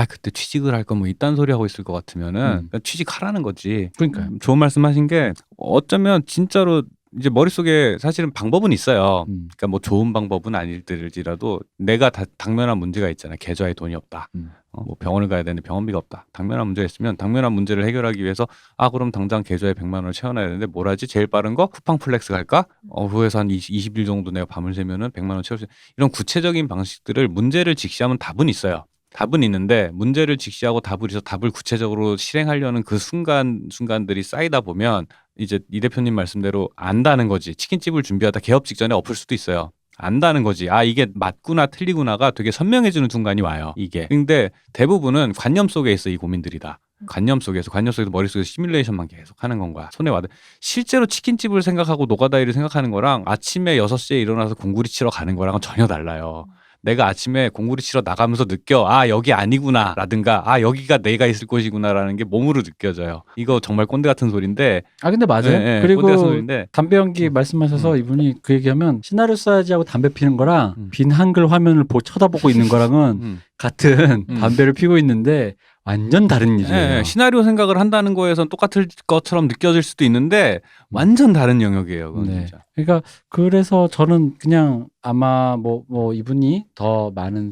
그때 취직을 할 거 뭐 이딴 소리 하고 있을 것 같으면은 그냥 취직하라는 거지. 그러니까요. 좋은 말씀하신 게 어쩌면 진짜로 이제 머릿속에 사실은 방법은 있어요. 그러니까 뭐 좋은 방법은 아닐지라도 내가 당면한 문제가 있잖아요. 계좌에 돈이 없다. 뭐 병원을 가야 되는데 병원비가 없다. 당면한 문제가 있으면 당면한 문제를 해결하기 위해서 그럼 당장 계좌에 100만 원을 채워놔야 되는데 뭘 하지? 제일 빠른 거 쿠팡 플렉스 갈까? 후에서 한 20일 정도 내가 밤을 새면은 100만 원 채울 수 있는 이런 구체적인 방식들을 문제를 직시하면 답은 있어요. 답은 있는데 문제를 직시하고 답을 해서 답을 구체적으로 실행하려는 그 순간들이 쌓이다 보면 이제 이 대표님 말씀대로 안다는 거지. 치킨집을 준비하다 개업 직전에 엎을 수도 있어요. 안다는 거지. 이게 맞구나 틀리구나가 되게 선명해지는 순간이 와요. 이게. 근데 대부분은 관념 속에 있어 이 고민들이다. 관념 속에서 머릿속에서 시뮬레이션만 계속 하는 건 거야. 손에 와닿. 실제로 치킨집을 생각하고 노가다이를 생각하는 거랑 아침에 6시에 일어나서 공구리 치러 가는 거랑은 전혀 달라요. 내가 아침에 공구리 치러 나가면서 느껴 여기 아니구나 라든가 여기가 내가 있을 곳이구나라는 게 몸으로 느껴져요. 이거 정말 꼰대 같은 소리인데 근데 맞아요. 네, 그리고 꼰대 같은 소리인데 담배 연기 말씀하셔서 이분이 그 얘기하면 시나리오 써야지 하고 담배 피는 거랑 빈 한글 화면을 쳐다보고 있는 거랑은 같은 담배를 피고 있는데 완전 다른 일이에요. 시나리오 생각을 한다는 거에선 똑같을 것처럼 느껴질 수도 있는데 완전 다른 영역이에요. 그건 진짜. 그러니까 그래서 저는 그냥 아마 뭐 이분이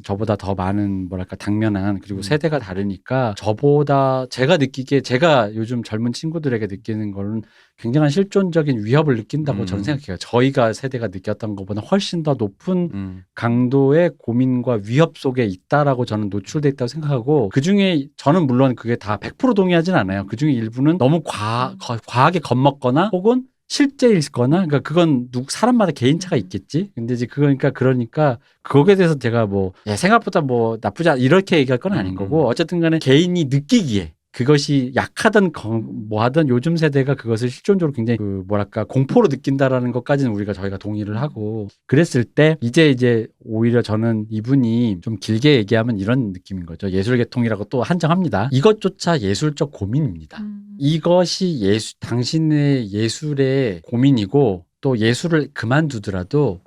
저보다 더 많은 뭐랄까 당면한 그리고 세대가 다르니까 저보다 제가 느끼기에 제가 요즘 젊은 친구들에게 느끼는 거는 굉장한 실존적인 위협을 느낀다고 저는 생각해요. 저희가 세대가 느꼈던 것보다 훨씬 더 높은 강도의 고민과 위협 속에 있다라고 저는 노출돼 있다고 생각하고 그중에 저는 물론 그게 다 100% 동의하진 않아요. 그중에 일부는 너무 과하게 겁먹거나 혹은 실제일거나 그러니까 그건 사람마다 개인차가 있겠지. 근데 이제 그러니까 거기에 대해서 제가 뭐 야, 생각보다 뭐 나쁘지 않아 이렇게 얘기할 건 아닌 거고 어쨌든 간에 개인이 느끼기에 그것이 약하든 뭐 하든 요즘 세대가 그것을 실존적으로 굉장히 뭐랄까 공포로 느낀다라는 것까지는 저희가 동의를 하고 그랬을 때 이제 오히려 저는 이분이 좀 길게 얘기하면 이런 느낌인 거죠. 예술계통이라고 또 한정합니다. 이것조차 예술적 고민입니다. 이것이 당신의 예술의 고민이고 또 예술을 그만두더라도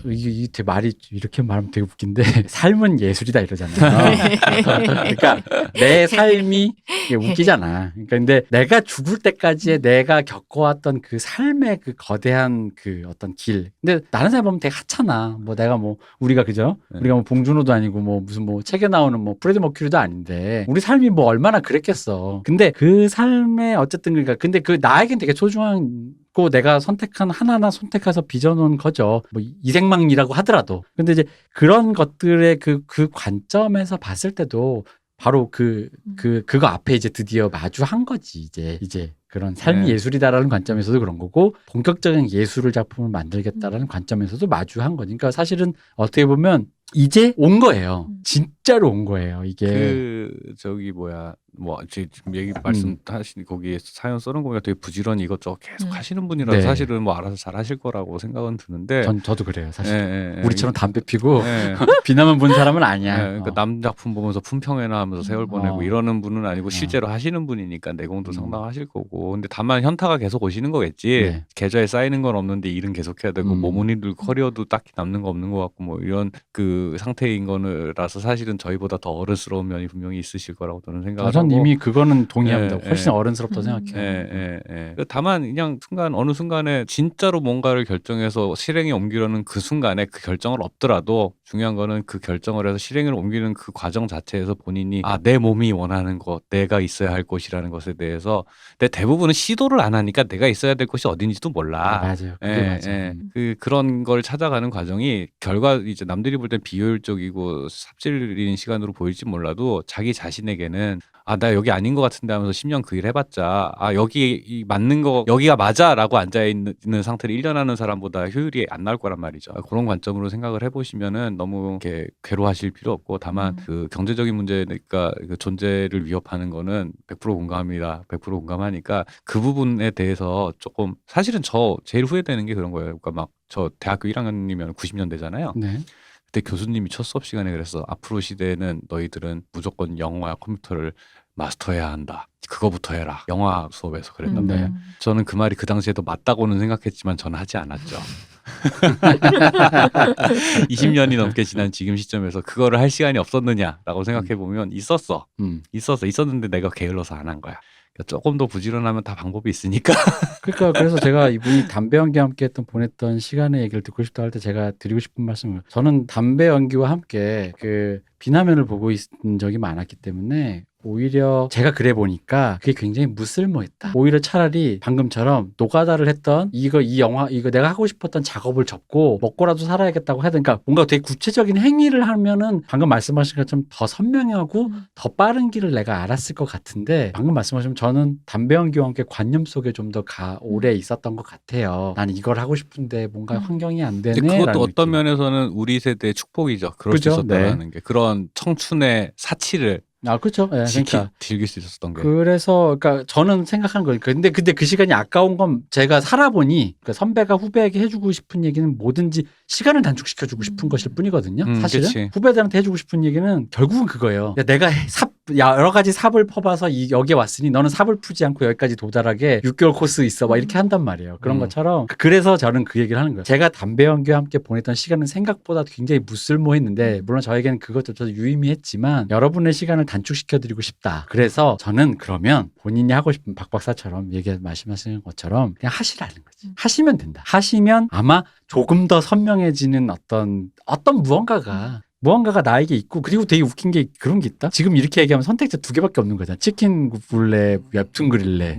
이게 되게 말이 이렇게 말하면 되게 웃긴데 삶은 예술이다 이러잖아요. 그러니까 내 삶이 이게 웃기잖아. 그러니까 근데 내가 죽을 때까지의 내가 겪어왔던 그 삶의 그 거대한 그 어떤 길. 근데 다른 사람 보면 되게 하찮아. 뭐 내가 뭐 우리가 그죠? 우리가 뭐 봉준호도 아니고 뭐 무슨 뭐 책에 나오는 뭐 프레디 머큐리도 아닌데 우리 삶이 뭐 얼마나 그랬겠어. 근데 그 삶에 어쨌든 그러니까 근데 그 나에겐 되게 소중한 내가 선택한 하나하나 선택해서 빚어놓은 거죠. 뭐 이생망이라고 하더라도. 근데 이제 그런 것들의 그 관점에서 봤을 때도 바로 그거 앞에 이제 드디어 마주한 거지. 이제 그런 삶이 예술이다라는 관점에서도 그런 거고 본격적인 예술을 작품을 만들겠다라는 관점에서도 마주한 거지. 그러니까 사실은 어떻게 보면 이제 온 거예요. 진짜로 온 거예요. 이게 지금 말씀하신 거기에 사연 써는 거 보니까 되게 부지런히 이것저것 계속 하시는 분이라서 사실은 뭐 알아서 잘 하실 거라고 생각은 드는데 저도 그래요. 사실 우리처럼 담배 피고 비난만 본 사람은 아니야. 그러니까 남 작품 보면서 품평회나 하면서 세월 보내고 이러는 분은 아니고 실제로 하시는 분이니까 내공도 상당하실 거고 근데 다만 현타가 계속 오시는 거겠지. 계좌에 쌓이는 건 없는데 일은 계속해야 되고 모모니들 커리어도 딱히 남는 거 없는 것 같고 뭐 이런 그 상태인 거라서 사실은 저희보다 더 어른스러운 면이 분명히 있으실 거라고 저는 생각하고. 이미 그거는 동의합니다. 훨씬 어른스럽다고 생각해요. 다만 그냥 어느 순간에 진짜로 뭔가를 결정해서 실행에 옮기려는 그 순간에 그 결정을 없더라도 중요한 거는 그 결정을 해서 실행을 옮기는 그 과정 자체에서 본인이 내 몸이 원하는 것, 내가 있어야 할 곳이라는 것에 대해서 근데 대부분은 시도를 안 하니까 내가 있어야 될 곳이 어딘지도 몰라. 맞아요. 그게 맞아요. 그런 걸 찾아가는 과정이 결과 이제 남들이 볼 땐 비효율적이고 삽질인 시간으로 보일지 몰라도 자기 자신에게는 나 여기 아닌 것 같은데 하면서 10년 그 일 해봤자 여기 맞는 거 여기가 맞아라고 앉아있는 상태를 1년 하는 사람보다 효율이 안 나올 거란 말이죠. 그런 관점으로 생각을 해보시면은 너무 이렇게 괴로워하실 필요 없고 다만 그 경제적인 문제니까 그 존재를 위협하는 거는 100% 공감합니다. 100% 공감하니까 그 부분에 대해서 조금 사실은 저 제일 후회되는 게 그런 거예요. 그러니까 막 저 대학교 1학년이면 90년대잖아요. 네. 그때 교수님이 첫 수업 시간에 그랬어. 앞으로 시대에는 너희들은 무조건 영어와 컴퓨터를 마스터해야 한다. 그거부터 해라. 영화 수업에서 그랬는데 저는 그 말이 그 당시에도 맞다고는 생각했지만 저는 하지 않았죠. 20년이 넘게 지난 지금 시점에서 그거를 할 시간이 없었느냐라고 생각해 보면 있었는데 내가 게을러서 안 한 거야. 조금 더 부지런하면 다 방법이 있으니까. 그래서 제가 이분이 담배 연기와 함께 보냈던 시간의 얘기를 듣고 싶다 할 때 제가 드리고 싶은 말씀은 저는 담배 연기와 함께 그 비나면을 보고 있은 적이 많았기 때문에 오히려 제가 그래 보니까 그게 굉장히 무쓸모했다. 오히려 차라리 방금처럼 노가다를 했던 이 영화 내가 하고 싶었던 작업을 접고 먹고라도 살아야겠다고 해야 되니까 뭔가 되게 구체적인 행위를 하면은 방금 말씀하신 것처럼 더 선명하고 더 빠른 길을 내가 알았을 것 같은데 방금 말씀하신 저는 담배 연기와 함께 관념 속에 좀 더 오래 있었던 것 같아요. 나는 이걸 하고 싶은데 뭔가 환경이 안 되네. 그것도 어떤 면에서는 우리 세대의 축복이죠. 그럴 수 있었다는 게 그런 청춘의 사치를 그렇죠. 네, 그러니까 즐길 수 있었던 게. 그래서 그러니까 저는 생각한 거니까. 근데 그 시간이 아까운 건 제가 살아보니 그러니까 선배가 후배에게 해주고 싶은 얘기는 뭐든지 시간을 단축시켜주고 싶은 것일 뿐이거든요. 사실은 그치. 후배들한테 해주고 싶은 얘기는 결국은 그거예요. 내가 여러 가지 삽을 퍼봐서 여기에 왔으니 너는 삽을 풀지 않고 여기까지 도달하게 6개월 코스 있어. 막 이렇게 한단 말이에요. 그런 것처럼. 그래서 저는 그 얘기를 하는 거예요. 제가 담배 연기와 함께 보냈던 시간은 생각보다 굉장히 무쓸모했는데 물론 저에게는 그것조차도 유의미했지만 여러분의 시간을 단축시켜드리고 싶다. 그래서 저는 그러면 본인이 하고 싶은 박 박사처럼 말씀하시는 것처럼 그냥 하시라는 거지. 하시면 된다. 하시면 아마 조금 더 선명해지는 어떤 무언가가 나에게 있고 그리고 되게 웃긴 게 그런 게 있다. 지금 이렇게 얘기하면 선택지 2개밖에 없는 거잖아. 치킨 굽을래, 웹툰 그릴래.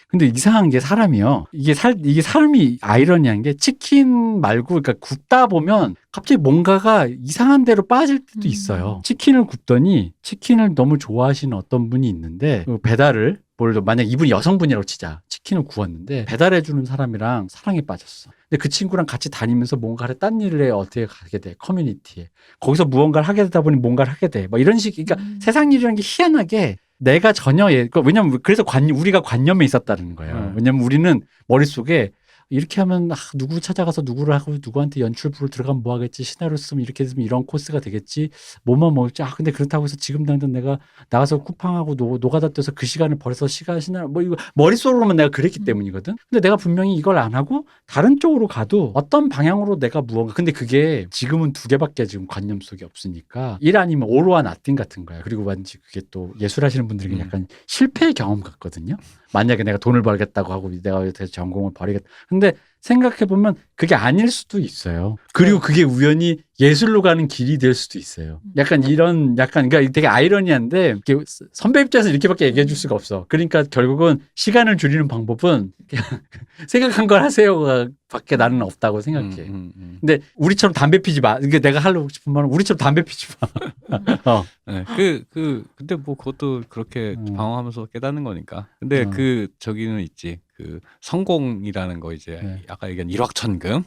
근데 이상한 게 사람이요. 이게 사람이 아이러니한 게 치킨 말고 그러니까 굽다 보면 갑자기 뭔가가 이상한 데로 빠질 때도 있어요. 치킨을 굽더니 치킨을 너무 좋아하시는 어떤 분이 있는데 배달을 만약 이분이 여성분이라고 치자. 치킨을 구웠는데 배달해주는 사람이랑 사랑에 빠졌어. 근데 그 친구랑 같이 다니면서 뭔가를 딴 일에 어떻게 가게 돼. 커뮤니티에. 거기서 무언가를 하게 되다 보니 뭔가를 하게 돼. 뭐 이런 식. 그러니까 세상 일이라는 게 희한하게 내가 전혀 왜냐면 그래서 우리가 관념에 있었다는 거예요. 왜냐면 우리는 머릿속에 이렇게 하면 누구 찾아가서 누구를 하고 누구한테 연출부를 들어가면 뭐 하겠지, 시나리오 쓰면 이렇게 되면 이런 코스가 되겠지, 뭐만 먹을지. 근데 그렇다고 해서 지금 당장 내가 나가서 쿠팡하고 노가다 뛰어서 그 시간을 벌어서 시나리오 뭐 이거 머릿속으로만 내가 그랬기 때문이거든. 근데 내가 분명히 이걸 안 하고 다른 쪽으로 가도 어떤 방향으로 내가 무언가, 근데 그게 지금은 두 개밖에 지금 관념 속에 없으니까 일 아니면 올와 나띵 같은 거야. 그리고 왠지 그게 또 예술하시는 분들에게 약간 실패의 경험 같거든요. 만약에 내가 돈을 벌겠다고 하고 내가 전공을 버리겠다. 근데 생각해보면 그게 아닐 수도 있어요. 그리고 그게 우연히 예술로 가는 길이 될 수도 있어요. 약간 그러니까 되게 아이러니한데 선배 입장에서 이렇게밖에 얘기해 줄 수가 없어. 그러니까 결국은 시간을 줄이는 방법은 그냥 생각한 걸 하세요가 밖에 나는 없다고 생각해. 근데 우리처럼 담배 피지 마. 이게 내가 하려고 싶은 말은 우리처럼 담배 피지 마. 네, 근데 뭐 그것도 그렇게 방황하면서 깨닫는 거니까. 근데 저기는 있지. 성공이라는 거 이제 아까 얘기한 일확천금.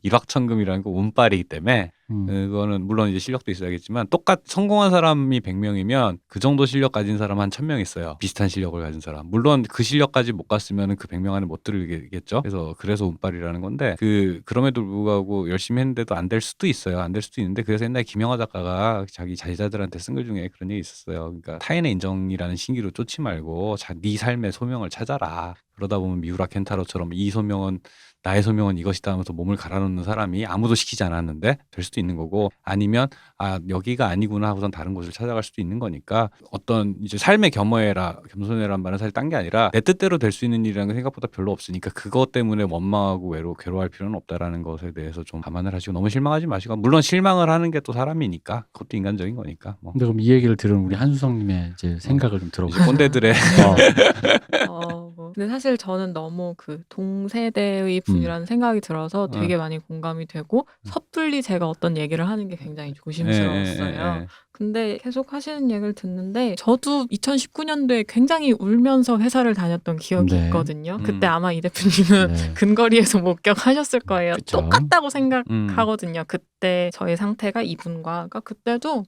일확천금이라는 거 운빨이기 때문에 그거는 물론 이제 실력도 있어야겠지만 성공한 사람이 100명이면 그 정도 실력 가진 사람 한 1000명 있어요. 비슷한 실력을 가진 사람. 물론 그 실력까지 못 갔으면 그 100명 안에 못 들겠죠. 그래서 운빨이라는 건데 그럼에도 불구하고 열심히 했는데도 안 될 수도 있어요. 안 될 수도 있는데 그래서 옛날에 김영하 작가가 자기 자제자들한테 쓴 글 중에 그런 얘기 있었어요. 그러니까 타인의 인정이라는 신기로 쫓지 말고 네 삶의 소명을 찾아라. 그러다 보면 미우라 켄타로처럼 나의 소명은 이것이다 하면서 몸을 갈아넣는 사람이 아무도 시키지 않았는데 될 수도 있는 거고, 아니면 여기가 아니구나 하고선 다른 곳을 찾아갈 수도 있는 거니까 어떤 이제 삶의 겸손해란 말은 사실 딴 게 아니라 내 뜻대로 될 수 있는 일이라는 게 생각보다 별로 없으니까 그것 때문에 원망하고 괴로워할 필요는 없다라는 것에 대해서 좀 감안을 하시고 너무 실망하지 마시고, 물론 실망을 하는 게 또 사람이니까 그것도 인간적인 거니까 뭐. 근데 그럼 이 얘기를 들은 우리 한수성님의 이제 생각을 좀 들어보세요. 꼰대들의 근데 사실 저는 너무 동세대의 분이라는 생각이 들어서 되게 많이 공감이 되고 섣불리 제가 어떤 얘기를 하는 게 굉장히 조심스러웠어요. 근데 계속 하시는 얘기를 듣는데 저도 2019년도에 굉장히 울면서 회사를 다녔던 기억이 있거든요. 그때 아마 이 대표님은 근거리에서 목격하셨을 거예요. 그쵸. 똑같다고 생각하거든요. 그때 저의 상태가 이분과. 그러니까 그때도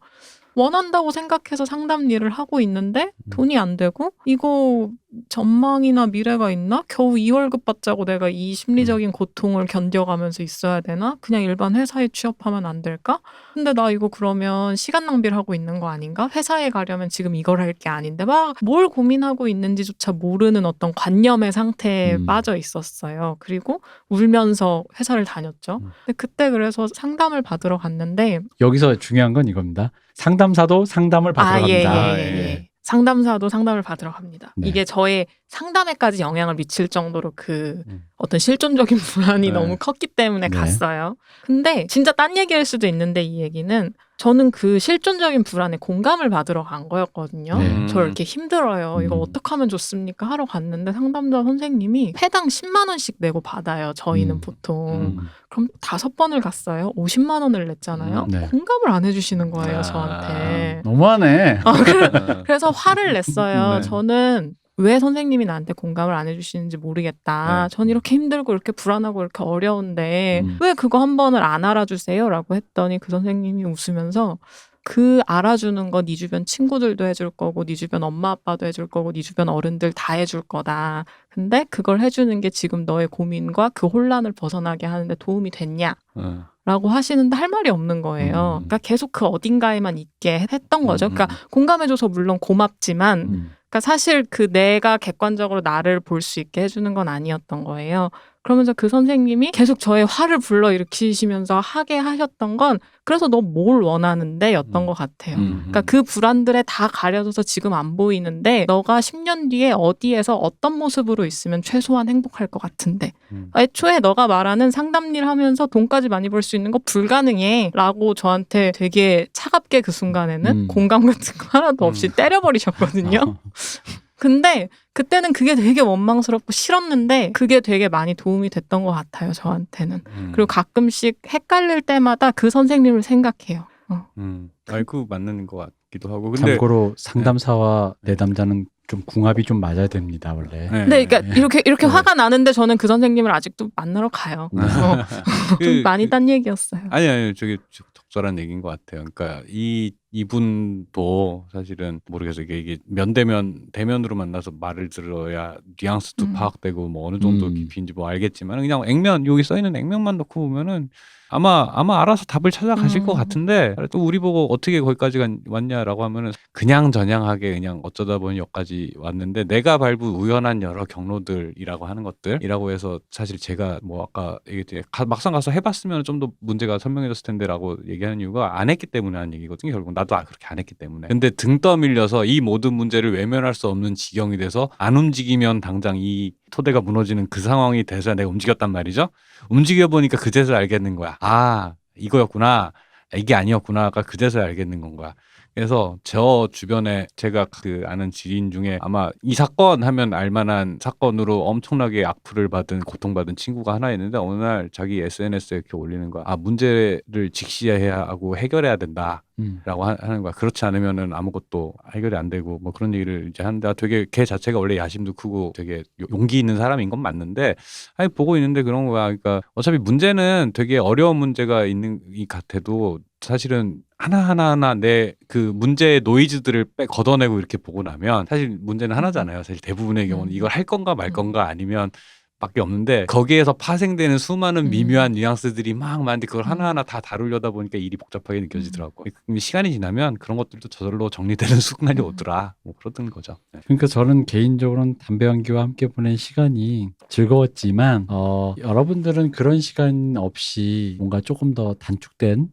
원한다고 생각해서 상담 일을 하고 있는데 돈이 안 되고 이거 전망이나 미래가 있나? 겨우 2월급 받자고 내가 이 심리적인 고통을 견뎌가면서 있어야 되나? 그냥 일반 회사에 취업하면 안 될까? 근데 나 이거 그러면 시간 낭비를 하고 있는 거 아닌가? 회사에 가려면 지금 이걸 할 게 아닌데 막 뭘 고민하고 있는지조차 모르는 어떤 관념의 상태에 빠져 있었어요. 그리고 울면서 회사를 다녔죠. 근데 그때 그래서 상담을 받으러 갔는데 여기서 중요한 건 이겁니다. 상담사도 상담을 받으러 갑니다. 상담사도 상담을 받으러 갑니다. 네. 이게 저의 상담에까지 영향을 미칠 정도로 어떤 실존적인 불안이 너무 컸기 때문에 갔어요. 근데 진짜 딴 얘기일 수도 있는데 이 얘기는 저는 그 실존적인 불안에 공감을 받으러 간 거였거든요. 저 이렇게 힘들어요. 이거 어떻게 하면 좋습니까? 하러 갔는데 상담자 선생님이 회당 10만 원씩 내고 받아요. 저희는 보통. 그럼 5번을 갔어요. 50만 원을 냈잖아요. 공감을 안 해주시는 거예요, 저한테. 너무하네. 그래서 화를 냈어요. 저는 왜 선생님이 나한테 공감을 안 해주시는지 모르겠다. 전 이렇게 힘들고 이렇게 불안하고 이렇게 어려운데 왜 그거 한 번을 안 알아주세요? 라고 했더니 그 선생님이 웃으면서 알아주는 거 네 주변 친구들도 해줄 거고 네 주변 엄마 아빠도 해줄 거고 네 주변 어른들 다 해줄 거다. 근데 그걸 해주는 게 지금 너의 고민과 그 혼란을 벗어나게 하는데 도움이 됐냐? 라고 하시는데 할 말이 없는 거예요. 그러니까 계속 그 어딘가에만 있게 했던 거죠. 그러니까 공감해줘서 물론 고맙지만 그러니까 사실 내가 객관적으로 나를 볼 수 있게 해주는 건 아니었던 거예요. 그러면서 그 선생님이 계속 저의 화를 불러일으키시면서 하게 하셨던 건 그래서 너 뭘 원하는데 였던 것 같아요. 그러니까 그 불안들에 다 가려져서 지금 안 보이는데 너가 10년 뒤에 어디에서 어떤 모습으로 있으면 최소한 행복할 것 같은데 애초에 너가 말하는 상담일 하면서 돈까지 많이 벌 수 있는 거 불가능해 라고 저한테 되게 차갑게 그 순간에는 공감 같은 거 하나도 없이 때려버리셨거든요. 근데 그때는 그게 되게 원망스럽고 싫었는데 그게 되게 많이 도움이 됐던 것 같아요, 저한테는. 그리고 가끔씩 헷갈릴 때마다 그 선생님을 생각해요. 그 맞는 것 같기도 하고. 근데 참고로 상담사와 내담자는 좀 궁합이 좀 맞아야 됩니다 원래. 네. 근데 그러니까 이렇게 네. 화가 나는데 저는 그 선생님을 아직도 만나러 가요. 좀 많이 딴 얘기였어요. 아니 저게 적절한 얘기인 것 같아요. 그러니까 이분도 사실은 모르겠어요. 이게 대면으로 만나서 말을 들어야 뉘앙스도 파악되고 뭐 어느 정도 깊이인지 뭐 알겠지만 그냥 액면 여기 써 있는 액면만 놓고 보면은 아마 알아서 답을 찾아가실 것 같은데 또 우리 보고 어떻게 거기까지 왔냐라고 하면은 그냥 전향하게 그냥 어쩌다 보니 여기까지 왔는데 내가 밟은 우연한 여러 경로들이라고 하는 것들이라고 해서 사실 제가 뭐 아까 얘기했듯이 막상 가서 해봤으면 좀 더 문제가 선명해졌을 텐데라고 얘기하는 이유가 안 했기 때문에 하는 얘기거든요. 결국 나도 그렇게 안 했기 때문에. 근데 등 떠밀려서 이 모든 문제를 외면할 수 없는 지경이 돼서 안 움직이면 당장 이 토대가 무너지는 그 상황이 돼서 내가 움직였단 말이죠. 움직여 보니까 그제서야 알겠는 거야. 아, 이거였구나. 이게 아니었구나가 그제서야 알겠는 건 거야. 그래서 저 주변에 제가 그 아는 지인 중에 아마 이 사건 하면 알만한 사건으로 엄청나게 악플을 받은 고통받은 친구가 하나 있는데 어느 날 자기 SNS에 이렇게 올리는 거야. 아, 문제를 직시해야 하고 해결해야 된다. 라고 하는 거야. 그렇지 않으면은 아무것도 해결이 안 되고 뭐 그런 얘기를 이제 하는데 되게 걔 자체가 원래 야심도 크고 되게 용기 있는 사람인 건 맞는데 아니 보고 있는데 그런 거야. 그러니까 어차피 문제는 되게 어려운 문제가 있는 이 같아도 사실은 하나하나 내 그 문제의 노이즈들을 걷어내고 이렇게 보고 나면 사실 문제는 하나잖아요. 사실 대부분의 경우는 이걸 할 건가 말 건가 아니면 밖에 없는데 거기에서 파생되는 수많은 미묘한 뉘앙스들이 막 많은데 그걸 하나하나 다 다루려다 보니까 일이 복잡하게 느껴지더라고요. 시간이 지나면 그런 것들도 저절로 정리되는 순간이 오더라. 뭐 그러던 거죠. 네. 그러니까 저는 개인적으로는 담배 연기와 함께 보낸 시간이 즐거웠지만 여러분들은 그런 시간 없이 뭔가 조금 더 단축된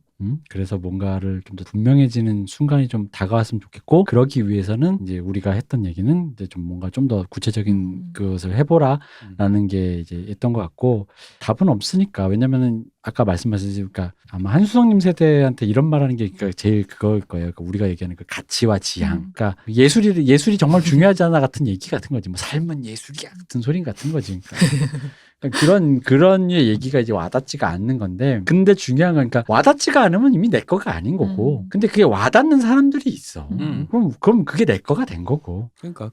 그래서 뭔가를 좀 더 분명해지는 순간이 좀 다가왔으면 좋겠고 그러기 위해서는 이제 우리가 했던 얘기는 이제 좀 뭔가 좀 더 구체적인 것을 해보라라는 게 이제 했던 것 같고 답은 없으니까 왜냐면은 아까 말씀하셨듯이 그러니까 아마 한수성님 세대한테 이런 말하는 게 그러니까 제일 그거일 거예요. 그러니까 우리가 얘기하는 그 가치와 지향. 그러니까 예술이 정말 중요하잖아 같은 얘기 같은 거지. 뭐 삶은 예술이야 같은 소린 같은 거지. 그러니까 그런 얘기가 이제 와닿지가 않는 건데 근데 중요한 건 그러니까 와닿지가 않으면 이미 내 거가 아닌 거고 근데 그게 와닿는 사람들이 있어. 그럼 그게 내 거가 된 거고. 그러니까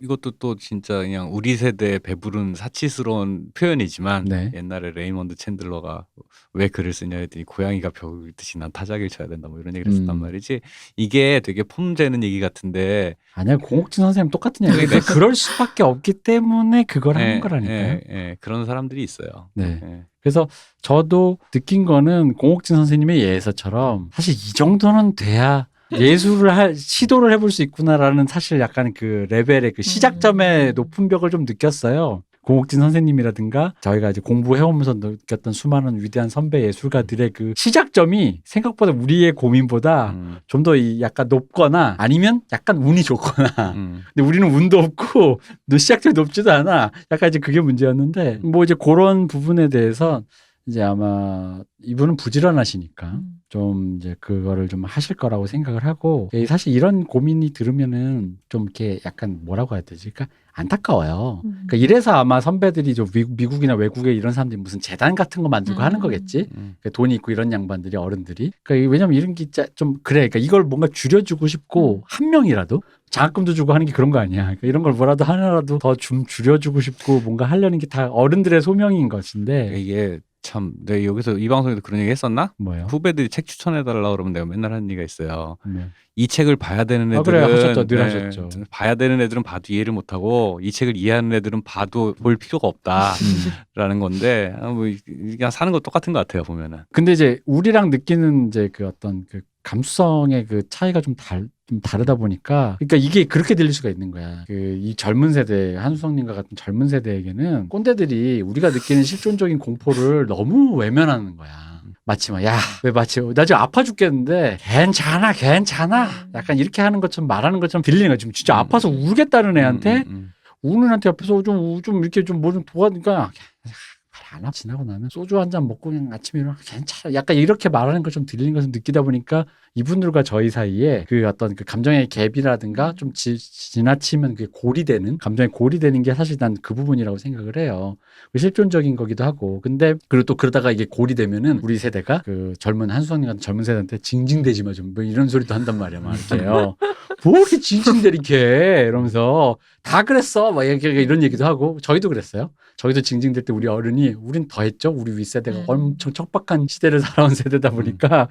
이것도 또 진짜 그냥 우리 세대에 배부른 사치스러운 표현이지만 네. 옛날에 레이먼드 챈들러가 왜 글을 쓰냐 했더니 고양이가 벽을 듯이 난 타자기를 쳐야 된다 뭐 이런 얘기를 했었단 말이지. 이게 되게 폼되는 얘기 같은데 아니야 공옥진 선생님 똑같은 얘기. 그럴 수밖에 없기 때문에 그걸 하는 거라니까요. 그런 사람들이 있어요. 네. 그래서 저도 느낀 거는 공옥진 선생님의 예서처럼 사실 이 정도는 돼야 예술을 시도를 해볼 수 있구나라는 사실 약간 그 레벨의 그 시작점의 높은 벽을 좀 느꼈어요. 공옥진 선생님이라든가 저희가 이제 공부해오면서 느꼈던 수많은 위대한 선배 예술가들의 그 시작점이 생각보다 우리의 고민보다 좀 더 약간 높거나 아니면 약간 운이 좋거나 근데 우리는 운도 없고 시작점이 높지도 않아. 약간 이제 그게 문제였는데 뭐 이제 그런 부분에 대해서 이제 아마 이분은 부지런하시니까 좀 이제 그거를 좀 하실 거라고 생각을 하고 사실 이런 고민이 들으면은 좀 이렇게 약간 뭐라고 해야 되지? 그러니까 안타까워요. 그러니까 이래서 아마 선배들이 좀 미국이나 외국에 이런 사람들이 무슨 재단 같은 거 만들고 하는 거겠지. 그러니까 돈이 있고 이런 양반들이 어른들이. 그러니까 왜냐면 이런 게 좀 그래. 그러니까 이걸 뭔가 줄여주고 싶고 한 명이라도 장학금도 주고 하는 게 그런 거 아니야. 그러니까 이런 걸 뭐라도 하나라도 더 좀 줄여주고 싶고 뭔가 하려는 게 다 어른들의 소명인 것인데 이게 참 내가 여기서 이 방송에도 그런 얘기 했었나? 뭐요? 후배들이 책 추천해달라 그러면 내가 맨날 하는 얘기가 있어요. 네. 이 책을 봐야 되는 애들은 그래요. 하셨죠. 늘 하셨죠. 봐야 되는 애들은 봐도 이해를 못하고 이 책을 이해하는 애들은 봐도 볼 필요가 없다라는 건데 뭐 그냥 사는 거 똑같은 것 같아요 보면은. 근데 이제 우리랑 느끼는 이제 그 어떤 그 감수성의 그 차이가 좀 다르다 보니까 그러니까 이게 그렇게 들릴 수가 있는 거야. 이 젊은 세대 한수성님과 같은 젊은 세대에게는 꼰대들이 우리가 느끼는 실존적인 공포를 너무 외면하는 거야. 마치 막, 나 지금 아파 죽겠는데, 괜찮아. 약간 이렇게 하는 것처럼 말하는 것처럼 들리는 거야. 지금 진짜 아파서 울겠다는 애한테, 우는 애한테 옆에서 좀 이렇게 좀 뭐 좀 도와니까, 안 아파. 지나고 나면 소주 한 잔 먹고 그냥 아침에 일어나 괜찮아. 약간 이렇게 말하는 것 좀 들리는 것을 느끼다 보니까 이분들과 저희 사이에 그 어떤 그 감정의 갭이라든가 좀 지나치면 그게 고리되는, 감정이 고리되는 게 사실 난 그 부분이라고 생각을 해요. 실존적인 거기도 하고. 근데 그리고 또 그러다가 이게 고리되면은 우리 세대가 그 젊은 한수성님 같은 젊은 세대한테 징징대지 마 좀 뭐 이런 소리도 한단 말이야. 막 이렇게요. 뭐 이렇게 징징대리 이렇게 이러면서 다 그랬어 막 이런 얘기도 하고 저희도 그랬어요. 저희도 징징댈 때 우리 어른이 우린 더 했죠. 우리 윗세대가 엄청 척박한 시대를 살아온 세대다 보니까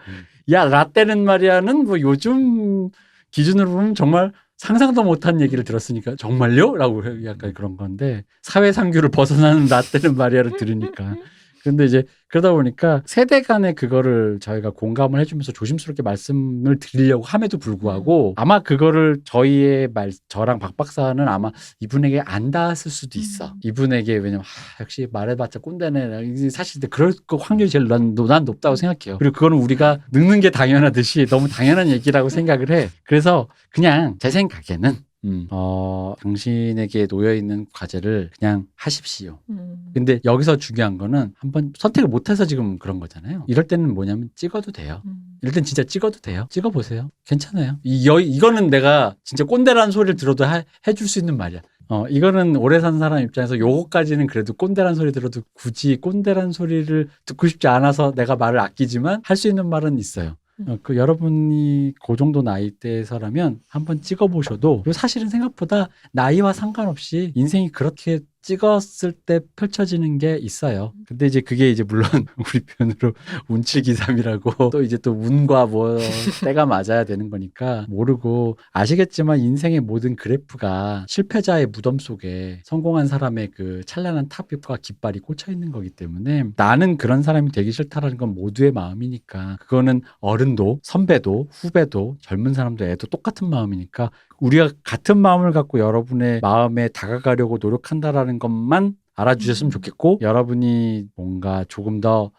야 라떼는 말이야는 뭐 요즘 기준으로 보면 정말 상상도 못한 얘기를 들었으니까 정말요? 라고 약간 그런 건데 사회상규를 벗어나는 라떼는 말이야를 들으니까 근데 이제 그러다 보니까 세대 간에 그거를 저희가 공감을 해주면서 조심스럽게 말씀을 드리려고 함에도 불구하고 아마 그거를 저랑 박 박사는 아마 이분에게 안 닿았을 수도 있어. 이분에게 왜냐면 역시 말해봤자 꼰대네. 사실 그럴 그 확률이 제일 난 높다고 생각해요. 그리고 그거는 우리가 늙는 게 당연하듯이 너무 당연한 얘기라고 생각을 해. 그래서 그냥 제 생각에는 당신에게 놓여있는 과제를 그냥 하십시오. 근데 여기서 중요한 거는 한번 선택을 못해서 지금 그런 거잖아요. 이럴 때는 뭐냐면 찍어도 돼요. 이럴 땐 진짜 찍어도 돼요. 찍어보세요. 괜찮아요. 이거는 내가 진짜 꼰대라는 소리를 들어도 해줄 수 있는 말이야. 이거는 오래 산 사람 입장에서 요거까지는 그래도 꼰대란 소리 들어도 굳이 꼰대란 소리를 듣고 싶지 않아서 내가 말을 아끼지만 할 수 있는 말은 있어요. 여러분이 그 정도 나이대에서라면 한번 찍어보셔도 사실은 생각보다 나이와 상관없이 인생이 그렇게 찍었을 때 펼쳐지는 게 있어요. 근데 이제 그게 이제 물론 우리 표현으로 운칠기삼이라고 또 이제 또 운과 뭐 때가 맞아야 되는 거니까 모르고 아시겠지만 인생의 모든 그래프가 실패자의 무덤 속에 성공한 사람의 그 찬란한 탑과 깃발이 꽂혀 있는 거기 때문에 나는 그런 사람이 되기 싫다라는 건 모두의 마음이니까 그거는 어른도 선배도 후배도 젊은 사람도 애도 똑같은 마음이니까 우리가 같은 마음을 갖고 여러분의 마음에 다가가려고 노력한다라는 것만 알아주셨으면 좋겠고 여러분이 뭔가 조금 더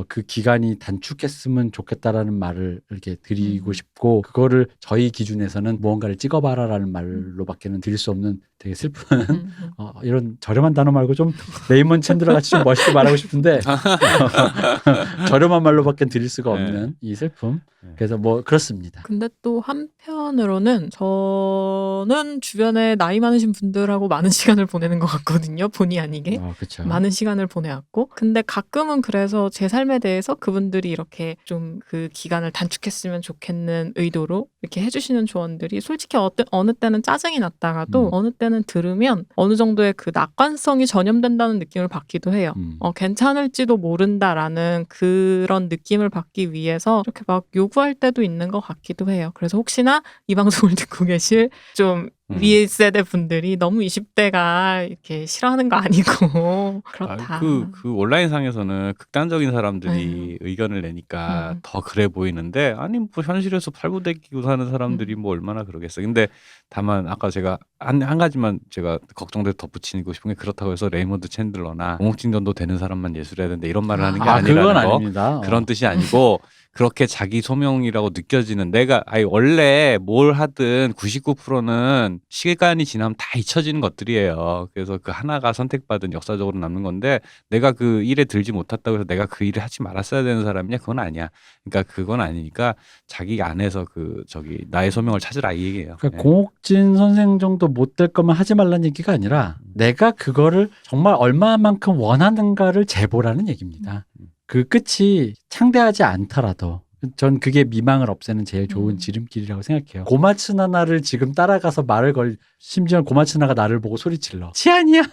그 기간이 단축했으면 좋겠다라는 말을 이렇게 드리고 싶고 그거를 저희 기준에서는 무언가를 찍어봐라라는 말로밖에는 드릴 수 없는 되게 슬픈 이런 저렴한 단어 말고 좀 레이먼 챈들러 같이 좀 멋있게 말하고 싶은데 저렴한 말로밖에 드릴 수가 없는 이 슬픔. 그래서 뭐 그렇습니다. 근데 또 한편으로는 저는 주변에 나이 많으신 분들하고 많은 시간을 보내는 것 같거든요. 본의 아니게. 그렇죠. 많은 시간을 보내왔고 근데 가끔은 그래서 제 삶에 대해서 그분들이 이렇게 좀 그 기간을 단축했으면 좋겠는 의도로 이렇게 해주시는 조언들이 솔직히 어느 때는 짜증이 났다가도 어느 때는 들으면 어느 정도의 그 낙관성이 전염된다는 느낌을 받기도 해요. 괜찮을지도 모른다라는 그런 느낌을 받기 위해서 이렇게 막 요구할 때도 있는 것 같기도 해요. 그래서 혹시나 이 방송을 듣고 계실 좀 위 세대 분들이 너무 20대가 이렇게 싫어하는 거 아니고 그렇다. 그 온라인상에서는 극단적인 사람들이 의견을 내니까 더 그래 보이는데 아니 뭐 현실에서 팔부대끼고 사는 사람들이 뭐 얼마나 그러겠어요. 근데 다만 아까 제가 한 가지만 제가 걱정돼서 덧붙이고 싶은 게 그렇다고 해서 레이먼드 챈들러나 공업진전도 되는 사람만 예술해야 된다 이런 말을 하는 게 아니라는 그건 거. 아닙니다. 그런 뜻이 아니고 그렇게 자기 소명이라고 느껴지는 원래 뭘 하든 99%는 시간이 지나면 다 잊혀지는 것들이에요. 그래서 그 하나가 선택받은 역사적으로 남는 건데 내가 그 일에 들지 못했다고 해서 내가 그 일을 하지 말았어야 되는 사람이냐? 그건 아니야. 그러니까 그건 아니니까 자기 안에서 나의 소명을 찾으라 이 얘기예요. 그러니까 공옥진 선생 정도 못 될 거면 하지 말라는 얘기가 아니라 내가 그거를 정말 얼마만큼 원하는가를 재보라는 얘기입니다. 그 끝이 창대하지 않더라도 전 그게 미망을 없애는 제일 좋은 지름길이라고 생각해요. 고마츠나나를 지금 따라가서 심지어 고마츠나가 나를 보고 소리질러. 치안이야!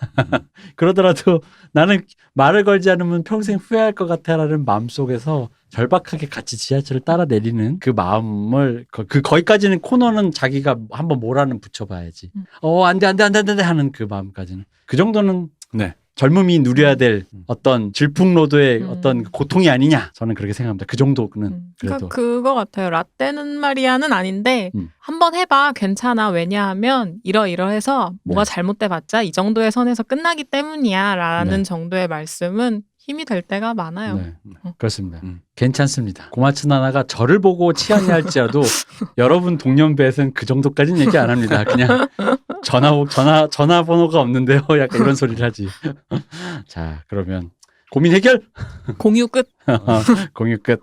그러더라도 나는 말을 걸지 않으면 평생 후회할 것 같아라는 마음속에서 절박하게 같이 지하철을 따라 내리는 그 마음을 거기까지는 코너는 자기가 한번 뭐라는 붙여봐야지. 안 돼 하는 그 마음까지는. 그 정도는 젊음이 누려야 될 어떤 질풍노도의 어떤 고통이 아니냐. 저는 그렇게 생각합니다. 그 정도는 그래도. 그러니까 그거 같아요. 라떼는 말이야는 아닌데 한번 해봐. 괜찮아. 왜냐하면 이러이러해서 뭐가 잘못돼봤자 이 정도의 선에서 끝나기 때문이야 라는 정도의 말씀은 힘이 될 때가 많아요. 네, 그렇습니다. 괜찮습니다. 고마츠나나가 저를 보고 치안이 할지라도 여러분 동년배에서는 그 정도까지는 얘기 안 합니다. 그냥 전화번호가 없는데요. 약간 이런 소리를 하지. 자, 그러면 고민 해결. 공유 끝. 공유 끝.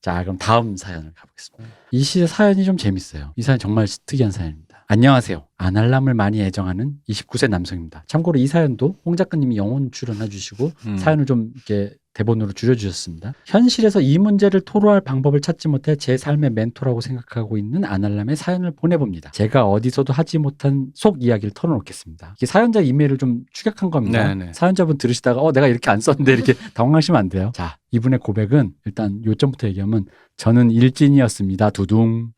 자, 그럼 다음 사연을 가보겠습니다. 이 시의 사연이 좀 재밌어요. 이 사연 정말 특이한 사연입니다. 안녕하세요. 아날람을 많이 애정하는 29세 남성입니다. 참고로 이 사연도 홍 작가님이 영혼 출연해 주시고 사연을 좀 이렇게 대본으로 줄여주셨습니다. 현실에서 이 문제를 토로할 방법을 찾지 못해 제 삶의 멘토라고 생각하고 있는 아날람의 사연을 보내봅니다. 제가 어디서도 하지 못한 속 이야기를 털어놓겠습니다. 이게 사연자 이메일을 좀 추격한 겁니다. 네네. 사연자분 들으시다가 내가 이렇게 안 썼는데 이렇게 당황하시면 안 돼요. 자, 이분의 고백은 일단 요점부터 얘기하면 저는 일진이었습니다. 두둥.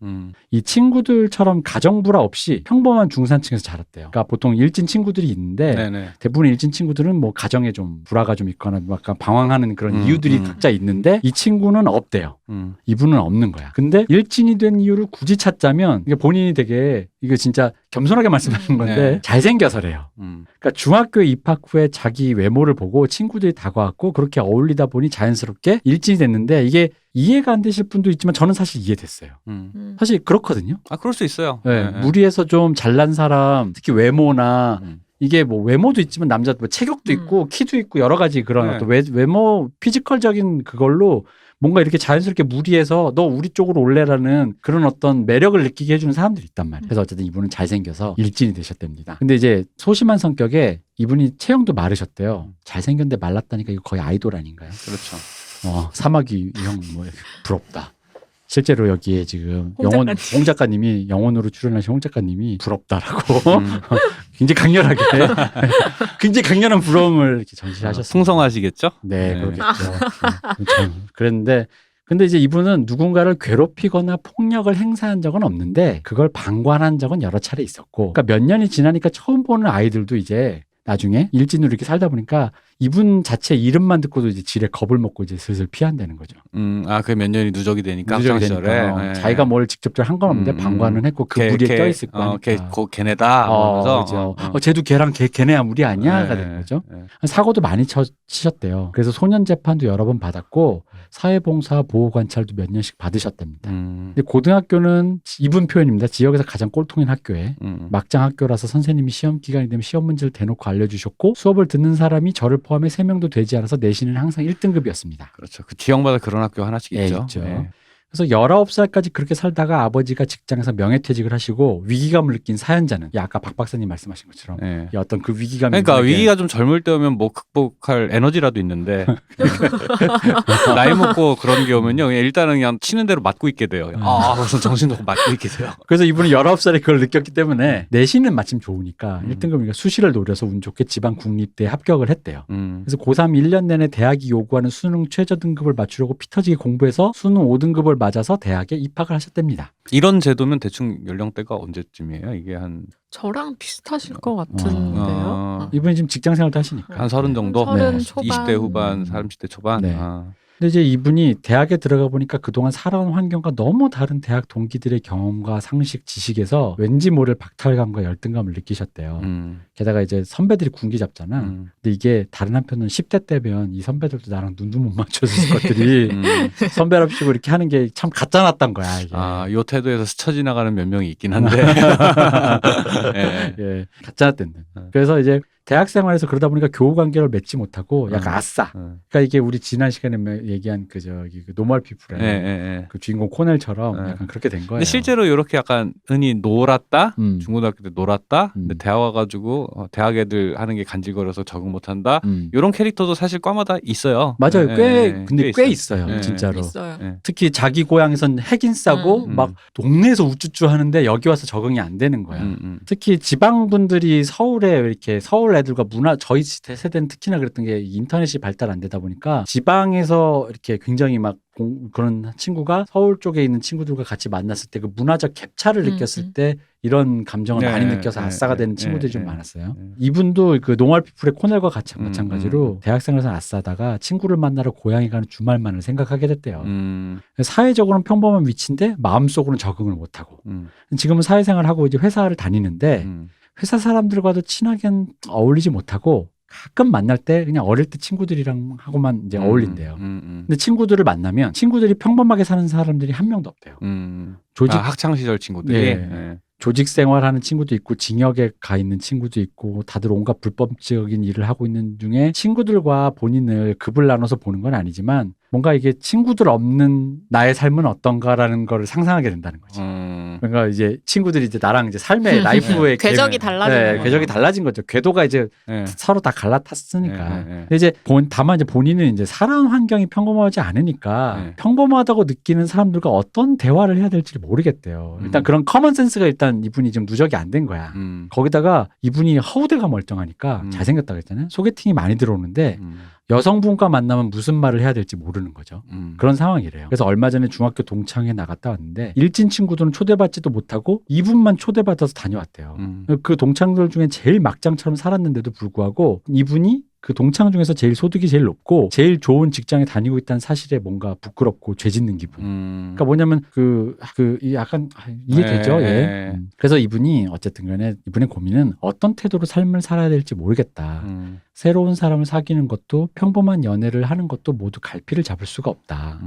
이 친구들처럼 가정부라 없이 평범한 중산층에서 자랐대요. 그러니까 보통 일진 친구들이 있는데 네네. 대부분 일진 친구들은 뭐 가정에 좀 불화가 좀 있거나 약간 방황하는 그런 이유들이 각자 있는데 이 친구는 없대요. 이분은 없는 거야. 근데 일진이 된 이유를 굳이 찾자면 이게 본인이 되게 이거 진짜 겸손하게 말씀하는 건데 네. 잘생겨서래요. 그러니까 중학교에 입학 후에 자기 외모를 보고 친구들이 다가왔고 그렇게 어울리다 보니 자연스럽게 일진이 됐는데 이게 이해가 안 되실 분도 있지만 저는 사실 이해됐어요. 사실 그렇거든요. 아, 그럴 수 있어요. 네, 네. 무리해서 좀 잘난 사람, 특히 외모나 이게 뭐 외모도 있지만 남자도 뭐 체격도 있고 키도 있고 여러 가지 그런 네. 어떤 외모 피지컬적인 그걸로 뭔가 이렇게 자연스럽게 무리해서 너 우리 쪽으로 올래라는 그런 어떤 매력을 느끼게 해주는 사람들이 있단 말이에요. 그래서 어쨌든 이분은 잘생겨서 일진이 되셨답니다. 근데 이제 소심한 성격에 이분이 체형도 마르셨대요. 잘생겼는데 말랐다니까 이거 거의 아이돌 아닌가요? 그렇죠. 사마귀 형 뭐 부럽다. 실제로 여기에 지금 홍 작가님이 영혼으로 출연하신 홍 작가님이 부럽다라고 굉장히 강렬하게 굉장히 강렬한 부러움을 이렇게 전시하셨습니다. 풍성하시겠죠? 네, 그렇겠죠. 그랬는데 근데 이제 이분은 누군가를 괴롭히거나 폭력을 행사한 적은 없는데 그걸 방관한 적은 여러 차례 있었고 그러니까 몇 년이 지나니까 처음 보는 아이들도 이제 나중에 일진으로 이렇게 살다 보니까 이분 자체 이름만 듣고도 이제 지레 겁을 먹고 이제 슬슬 피한다는 거죠. 그게 몇 년이 누적이 되니까 누적이 학창 시절에 되니까 네. 자기가 뭘 직접적으로 한 건 없는데 방관은 했고 그 무리에 껴있을 거 아니까. 걔네다. 그렇죠. 쟤도 걔랑 걔네 무리 아니야가 되는 거죠. 사고도 많이 치셨대요. 그래서 소년 재판도 여러 번 받았고 사회봉사 보호관찰도 몇 년씩 받으셨답니다. 근데 고등학교는 이분 표현입니다. 지역에서 가장 꼴통인 학교에 막장 학교라서 선생님이 시험 기간이 되면 시험 문제를 대놓고 알려주셨고 수업을 듣는 사람이 저를 포함해 3명도 되지 않아서 내신은 항상 1등급이었습니다. 그렇죠. 그 지역마다 그런 학교 하나씩 있죠. 있죠. 네. 그래서 19살까지 그렇게 살다가 아버지가 직장에서 명예퇴직을 하시고 위기감을 느낀 사연자는 아까 박 박사님 말씀하신 것처럼 네. 이 어떤 그 위기감이 그러니까 위기가 좀 젊을 때면 뭐 극복할 에너지라도 있는데 나이 먹고 그런 게 오면요 일단은 그냥 치는 대로 맞고 있게 돼요. 무슨 정신도 없고 맞고 있게 돼요. 그래서 이분은 19살에 그걸 느꼈기 때문에 내신은 마침 좋으니까 1등급이니까 수시를 노려서 운 좋게 지방 국립대에 합격을 했대요. 그래서 고3 1년 내내 대학이 요구하는 수능 최저 등급을 맞추려고 피터지게 공부해서 수능 5등급을 맞아서 대학에 입학을 하셨답니다. 이런 제도면 대충 연령대가 언제쯤이에요? 이게 한 저랑 비슷하실 것 같은데요. 이분이 지금 직장 생활도 하시니까. 한 30 정도? 30 초반. 20대 후반, 30대 초반? 네. 근데 이제 이분이 대학에 들어가 보니까 그동안 살아온 환경과 너무 다른 대학 동기들의 경험과 상식, 지식에서 왠지 모를 박탈감과 열등감을 느끼셨대요. 게다가 이제 선배들이 군기 잡잖아. 근데 이게 다른 한편은 10대 때면 이 선배들도 나랑 눈도 못 맞춰줄 것들이 선배랍시고 이렇게 하는 게 참 가짜났던 거야. 이게. 요 태도에서 스쳐 지나가는 몇 명이 있긴 한데. 네. 예, 가짜났던. 그래서 이제 대학 생활에서 그러다 보니까 교우 관계를 맺지 못하고 약간 아싸. 그러니까 이게 우리 지난 시간에 얘기한 그 노멀 피플의 그 주인공 코넬처럼 약간 그렇게 된 거예요. 근데 실제로 이렇게 약간 흔히 놀았다, 중고등학교 때 놀았다, 근데 대학 와가지고 대학 애들 하는 게 간질거려서 적응 못한다. 이런 캐릭터도 사실 과마다 있어요. 맞아요. 근데 꽤 있어요. 네. 진짜로. 있어요. 네. 특히 자기 고향에선 핵인 싸고 막 동네에서 우쭈쭈 하는데 여기 와서 적응이 안 되는 거야. 특히 지방 분들이 서울에 이렇게 서울 애들과 저희 세대는 특히나 그랬던 게 인터넷이 발달 안 되다 보니까 지방에서 이렇게 굉장히 막 그런 친구가 서울 쪽에 있는 친구들과 같이 만났을 때 그 문화적 갭차를 느꼈을 때 이런 감정을 많이 느껴서 아싸가 되는 친구들이 좀 많았어요. 이분도 그 농활피플의 코넬과 같이 마찬가지로 대학생에서 아싸다가 친구를 만나러 고향에 가는 주말만을 생각하게 됐대요. 사회적으로는 평범한 위치인데 마음속으로는 적응을 못하고 지금은 사회생활하고 이제 회사를 다니는데 회사 사람들과도 친하게 어울리지 못하고 가끔 만날 때 그냥 어릴 때 친구들이랑 하고만 이제 어울린대요. 근데 친구들을 만나면 친구들이 평범하게 사는 사람들이 한 명도 없대요. 학창 시절 친구들이. 네. 조직 생활하는 친구도 있고 징역에 가 있는 친구도 있고 다들 온갖 불법적인 일을 하고 있는 중에 친구들과 본인을 급을 나눠서 보는 건 아니지만 뭔가 이게 친구들 없는 나의 삶은 어떤가라는 걸 상상하게 된다는 거지. 그러니까 이제 친구들이 이제 나랑 이제 삶의 라이프의 궤적이 달라진 네, 거죠. 궤적이 달라진 거죠. 궤도가 이제 네. 서로 다 갈라탔으니까. 네. 근데 이제 다만 이제 본인은 이제 살아온 환경이 평범하지 않으니까 네. 평범하다고 느끼는 사람들과 어떤 대화를 해야 될지 모르겠대요. 일단 그런 커먼 센스가 일단 이분이 좀 누적이 안 된 거야. 거기다가 이분이 허우대가 멀쩡하니까 잘생겼다고 했잖아요. 소개팅이 많이 들어오는데 여성분과 만나면 무슨 말을 해야 될지 모르는 거죠. 그런 상황이래요. 그래서 얼마 전에 중학교 동창회 나갔다 왔는데 일진 친구들은 초대받지도 못하고 이분만 초대받아서 다녀왔대요. 그 동창들 중에 제일 막장처럼 살았는데도 불구하고 이분이 그 동창 중에서 제일 소득이 제일 높고 제일 좋은 직장에 다니고 있다는 사실에 뭔가 부끄럽고 죄짓는 기분. 그러니까 뭐냐면 이 약간 이해되죠? 예. 그래서 이분이 어쨌든 간에 이분의 고민은 어떤 태도로 삶을 살아야 될지 모르겠다. 새로운 사람을 사귀는 것도 평범한 연애를 하는 것도 모두 갈피를 잡을 수가 없다.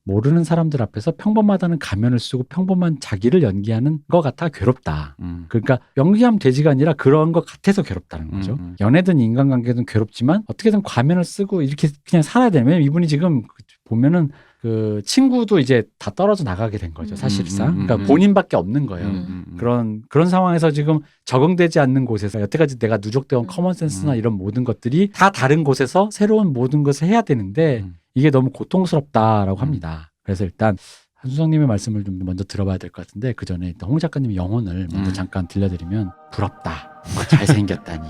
모르는 사람들 앞에서 평범하다는 가면을 쓰고 평범한 자기를 연기하는 것 같아 괴롭다. 그러니까 연기하면 되지가 아니라 그런 것 같아서 괴롭다는 거죠. 연애든 인간관계든 괴롭지만 어떻게든 가면을 쓰고 이렇게 그냥 살아야 되면 이분이 지금 보면은 그 친구도 이제 다 떨어져 나가게 된 거죠, 사실상. 그러니까 본인밖에 없는 거예요. 그런 상황에서 지금 적응되지 않는 곳에서 여태까지 내가 누적되어 온 커먼센스나 이런 모든 것들이 다 다른 곳에서 새로운 모든 것을 해야 되는데 이게 너무 고통스럽다라고 합니다. 그래서 일단 한수정님의 말씀을 좀 먼저 들어봐야 될 것 같은데 그 전에 일단 홍 작가님의 영혼을 먼저 잠깐 들려드리면 부럽다, 잘생겼다니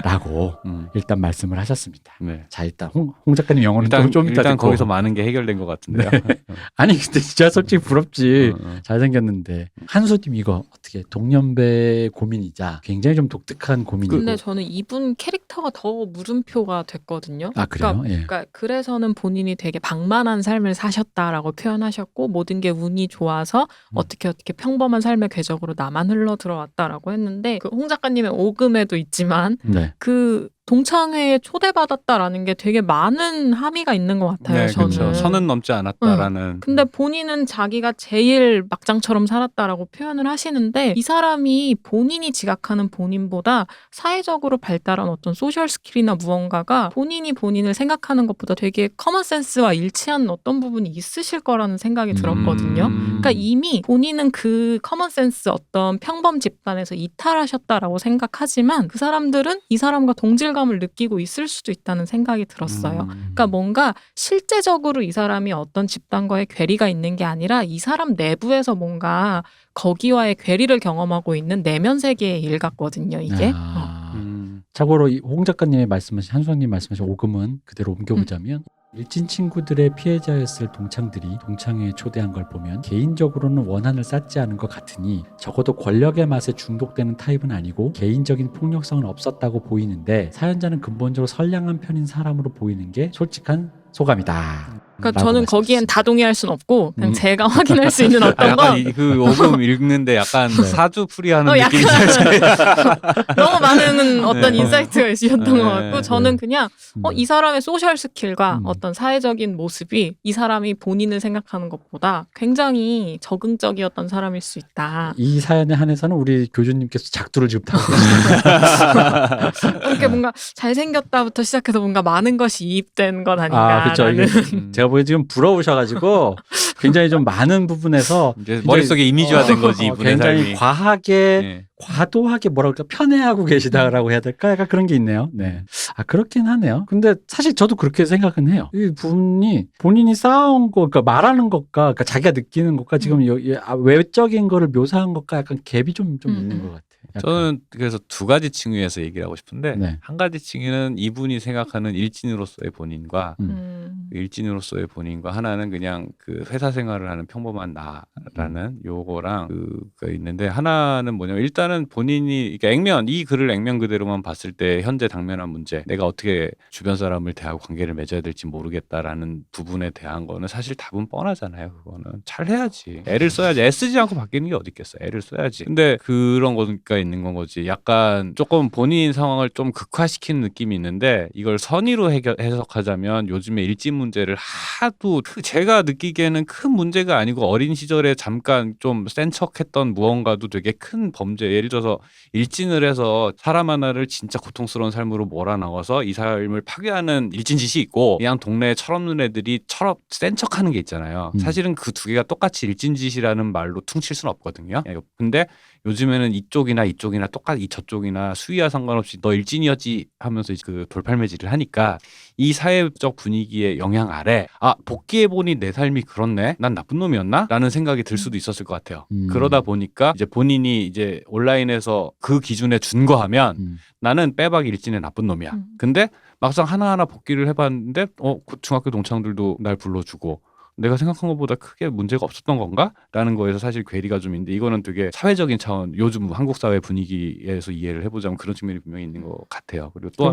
라고 일단 말씀을 하셨습니다. 네. 자, 일단 홍 작가님 영혼은 좀 이따 일단 듣고. 거기서 많은 게 해결된 것 같은데요. 네. 아니 근데 진짜 솔직히 부럽지. 잘생겼는데 한수님 이거 어떻게 동년배 고민이자 굉장히 좀 독특한 고민이고. 근데 저는 이분 캐릭터가 더 물음표가 됐거든요. 아 그래요? 그러니까 그래서는 본인이 되게 방만한 삶을 사셨다라고 표현하셨고 모든 게 운이 좋아서 어떻게 평범한 삶의 궤적으로 나만 흘러 들어왔다라고 했는데 그 홍 작가님의 오금에도 있지만 네. 그 동창회에 초대받았다라는 게 되게 많은 함의가 있는 것 같아요. 네, 저는. 그렇죠. 선은 넘지 않았다라는. 근데 본인은 자기가 제일 막장처럼 살았다라고 표현을 하시는데 이 사람이 본인이 지각하는 본인보다 사회적으로 발달한 어떤 소셜 스킬이나 무언가가 본인이 본인을 생각하는 것보다 되게 커먼 센스와 일치하는 어떤 부분이 있으실 거라는 생각이 들었거든요. 그러니까 이미 본인은 그 커먼 센스 어떤 평범 집단에서 이탈하셨다라고 생각하지만 그 사람들은 이 사람과 동질감을 느끼고 있을 수도 있다는 생각이 들었어요. 그러니까 뭔가 실제적으로 이 사람이 어떤 집단과의 괴리가 있는 게 아니라 이 사람 내부에서 뭔가 거기와의 괴리를 경험하고 있는 내면 세계의 일 같거든요. 이게. 참고로 홍 작가님의 말씀하신 한수정님 말씀하신 오금은 그대로 옮겨보자면 일진 친구들의 피해자였을 동창들이 동창회에 초대한 걸 보면 개인적으로는 원한을 쌓지 않은 것 같으니 적어도 권력의 맛에 중독되는 타입은 아니고 개인적인 폭력성은 없었다고 보이는데 사연자는 근본적으로 선량한 편인 사람으로 보이는 게 솔직한 소감이다. 그러니까 저는 거기엔 다 동의할 수는 없고 그냥 제가 확인할 수 있는 어떤 건 약간 그 오금 읽는데 약간 사주풀이하는 약간 느낌이 살짝. 너무 많은 어떤 네. 인사이트가 있으셨던 네. 것 같고 저는 그냥 이 사람의 소셜 스킬과 음. 어떤 사회적인 모습이 이 사람이 본인을 생각하는 것보다 굉장히 적응적이었던 사람일 수 있다. 이 사연에 한해서는 우리 교주님께서 작두를 지금 타고 이렇게 뭔가 잘생겼다부터 시작해서 뭔가 많은 것이 이입된 건 아닌가. 그렇죠. 이게 제가 보기엔 지금 부러우셔가지고 굉장히 좀 많은 부분에서 이제 머릿속에 이미지화된 거지 이분의 굉장히 삶이. 과하게 네. 과도하게 뭐라 그럴까 편애하고 계시다라고 해야 될까? 약간 그런 게 있네요. 네. 그렇긴 하네요. 근데 사실 저도 그렇게 생각은 해요. 이 분이 본인이 쌓아온 거, 그러니까 말하는 것과, 그러니까 자기가 느끼는 것과 지금 외적인 거를 묘사한 것과 약간 갭이 좀 있는 것 같아요. 약간. 저는 그래서 두 가지 층위에서 얘기를 하고 싶은데 네. 한 가지 층위는 이분이 생각하는 일진으로서의 본인과 일진으로서의 본인과 하나는 그냥 그 회사 생활을 하는 평범한 나라는 요거랑 그가 있는데 하나는 뭐냐면 일단은 본인이 그러니까 이 글을 액면 그대로만 봤을 때 현재 당면한 문제 내가 어떻게 주변 사람을 대하고 관계를 맺어야 될지 모르겠다라는 부분에 대한 거는 사실 답은 뻔하잖아요. 그거는 잘 해야지. 애를 써야지. 애쓰지 않고 바뀌는 게 어디 있겠어. 애를 써야지. 근데 그런 거가 있는 건 거지. 약간 조금 본인 상황을 좀 극화시키는 느낌이 있는데 이걸 선의로 해석하자면 요즘에 일진 문제를 하도 제가 느끼기에는 큰 문제가 아니고 어린 시절에 잠깐 좀 센 척했던 무언가도 되게 큰 범죄. 예를 들어서 일진을 해서 사람 하나를 진짜 고통스러운 삶으로 몰아넣어서 이 삶을 파괴하는 일진 짓이 있고 그냥 동네에 철없는 애들이 센 척하는 게 있잖아요. 사실은 그 두 개가 똑같이 일진 짓이라는 말로 퉁칠 수는 없거든요. 근데 요즘에는 이쪽이나 똑같이 저쪽이나 수위와 상관없이 너 일진이었지 하면서 그 돌팔매질을 하니까 이 사회적 분위기의 영향 아래 복귀해보니 내 삶이 그렇네? 난 나쁜 놈이었나? 라는 생각이 들 수도 있었을 것 같아요. 그러다 보니까 이제 본인이 이제 온라인에서 그 기준에 준거하면 나는 빼박 일진의 나쁜 놈이야. 근데 막상 하나하나 복귀를 해봤는데 그 중학교 동창들도 날 불러주고 내가 생각한 것보다 크게 문제가 없었던 건가? 라는 거에서 사실 괴리가 좀 있는데 이거는 되게 사회적인 차원, 요즘 한국 사회 분위기에서 이해를 해보자면 그런 측면이 분명히 있는 것 같아요. 그리고 또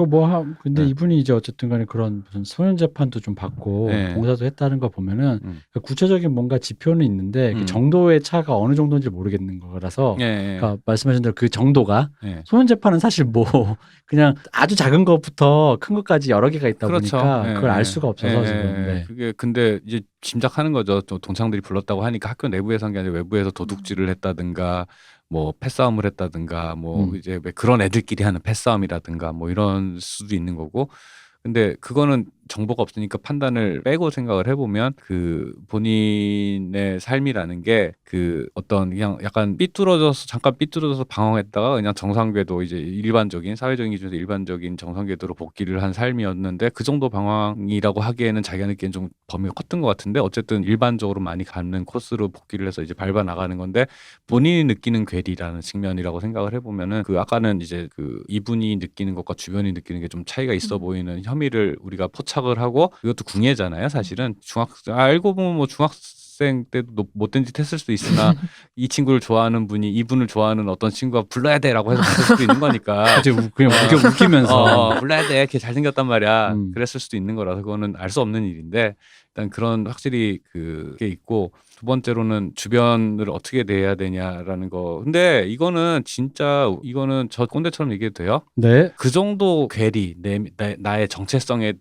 근데 네. 이분이 이제 어쨌든 간에 그런 무슨 소년 재판도 좀 받고 네. 봉사도 했다는 거 보면은 구체적인 뭔가 지표는 있는데 그 정도의 차가 어느 정도인지 모르겠는 거라서 그러니까 말씀하신 대로 그 정도가 소년 재판은 사실 뭐 그냥 아주 작은 것부터 큰 것까지 여러 개가 있다 그렇죠. 보니까 그걸 알 수가 없어서 지금. 그게 근데 이제 짐작하는 거죠. 또 동창들이 불렀다고 하니까 학교 내부에서 한 게 아니라 외부에서 도둑질을 했다든가 뭐 패싸움을 했다든가 뭐 이제 그런 애들끼리 하는 패싸움이라든가 뭐 이런 수도 있는 거고. 근데 그거는 정보가 없으니까 판단을 빼고 생각을 해보면 그 본인의 삶이라는 게 그 어떤 그냥 약간 잠깐 삐뚤어져서 방황했다가 그냥 정상궤도 이제 일반적인 사회적인 기준에서 일반적인 정상궤도로 복귀를 한 삶이었는데 그 정도 방황이라고 하기에는 자기가 느끼는 좀 범위가 컸던 것 같은데 어쨌든 일반적으로 많이 가는 코스로 복귀를 해서 이제 밟아 나가는 건데 본인이 느끼는 괴리라는 측면이라고 생각을 해보면은 그 아까는 이제 그 이분이 느끼는 것과 주변이 느끼는 게 좀 차이가 있어 보이는 혐의를 우리가 포착을 하고 이것도 궁예잖아요. 사실은 알고 보면 뭐 중학생 때도 못된 짓 했을 수도 있으나 이 친구를 좋아하는 분이 이분을 좋아하는 어떤 친구가 불러야 돼라고 해서 갔을 수도 있는 거니까 그냥 웃기면서 불러야 돼. 걔 잘생겼단 말이야. 그랬을 수도 있는 거라서 그거는 알 수 없는 일인데 일단 그런 확실히 그게 있고 두 번째로는 주변을 어떻게 대해야 되냐라는 거. 근데 이거는 저 꼰대처럼 얘기해도 돼요? 네. 그 정도 괴리, 나의 정체성에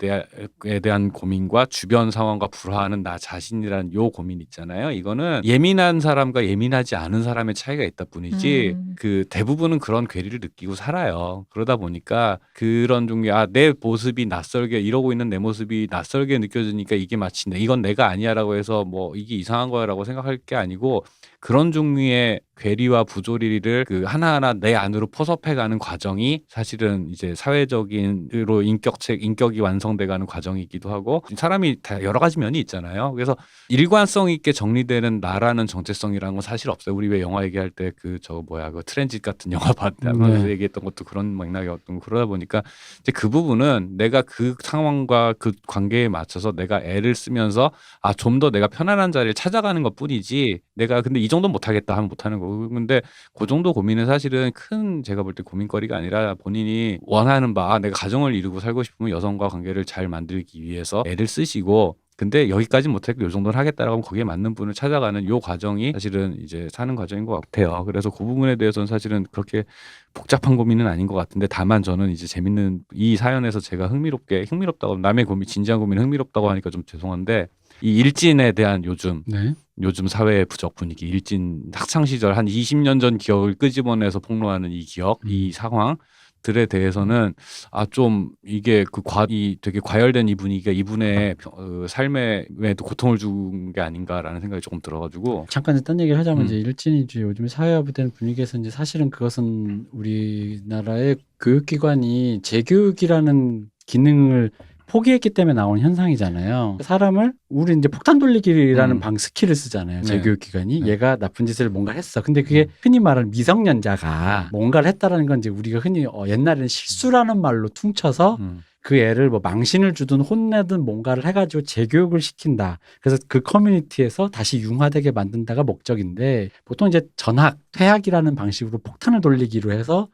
대한 고민과 주변 상황과 불화하는 나 자신이라는 요 고민 있잖아요. 이거는 예민한 사람과 예민하지 않은 사람의 차이가 있다 뿐이지 그 대부분은 그런 괴리를 느끼고 살아요. 그러다 보니까 그런 종류의 내 모습이 낯설게 이러고 있는 내 모습이 낯설게 느껴지니까 이게 마치 이건 내가 아니야라고 해서 뭐 이게 이상한 거야라고 생각할 게 아니고 그런 종류의 괴리와 부조리를 그 하나하나 내 안으로 포섭해가는 과정이 사실은 이제 사회적인으로 인격이 완성돼가는 과정이기도 하고 사람이 다 여러 가지 면이 있잖아요. 그래서 일관성 있게 정리되는 나라는 정체성이라는 건 사실 없어요. 우리 왜 영화 얘기할 때 그 트랜짓 같은 영화 봤다면서 얘기했던 것도 그런 맥락이었던 거 그러다 보니까 이제 그 부분은 내가 그 상황과 그 관계에 맞춰서 내가 애를 쓰면서 좀 더 내가 편안한 자리를 찾아가는 것 뿐이지 내가 근데 이 정도는 못하겠다 하면 못하는 거고 근데 그 정도 고민은 사실은 큰 제가 볼 때 고민거리가 아니라 본인이 원하는 바 내가 가정을 이루고 살고 싶으면 여성과 관계를 잘 만들기 위해서 애를 쓰시고 근데 여기까지 못했고 요 정도는 하겠다라고 하면 거기에 맞는 분을 찾아가는 요 과정이 사실은 이제 사는 과정인 것 같아요. 그래서 그 부분에 대해서는 사실은 그렇게 복잡한 고민은 아닌 것 같은데 다만 저는 이제 재밌는 이 사연에서 제가 흥미롭다고 남의 고민 진지한 고민 흥미롭다고 하니까 좀 죄송한데 이 일진에 대한 요즘 사회의 부적 분위기, 일진 학창 시절 한 20년 전 기억을 끄집어내서 폭로하는 이 기억, 이 상황들에 대해서는 좀 이게 되게 과열된 이 분위기가 이분의 삶에도 고통을 준 게 아닌가라는 생각이 조금 들어가지고 잠깐 딴 얘기를 하자면 이제 일진이지 요즘 사회화된 분위기에서 이제 사실은 그것은 우리나라의 교육기관이 재교육이라는 기능을 포기했기 때문에 나온 현상이잖아요. 사람을 우리 이제 폭탄 돌리기라는 스킬을 쓰잖아요. 재교육기관이 얘가 나쁜 짓을 뭔가 했어. 근데 그게 흔히 말하는 미성년자가 뭔가를 했다라는 건 이제 우리가 흔히 옛날에는 실수라는 말로 퉁쳐서 그 애를 뭐 망신을 주든 혼내든 뭔가를 해가지고 재교육을 시킨다. 그래서 그 커뮤니티에서 다시 융화되게 만든다가 목적인데 보통 이제 퇴학이라는 방식으로 폭탄을 돌리기로 해서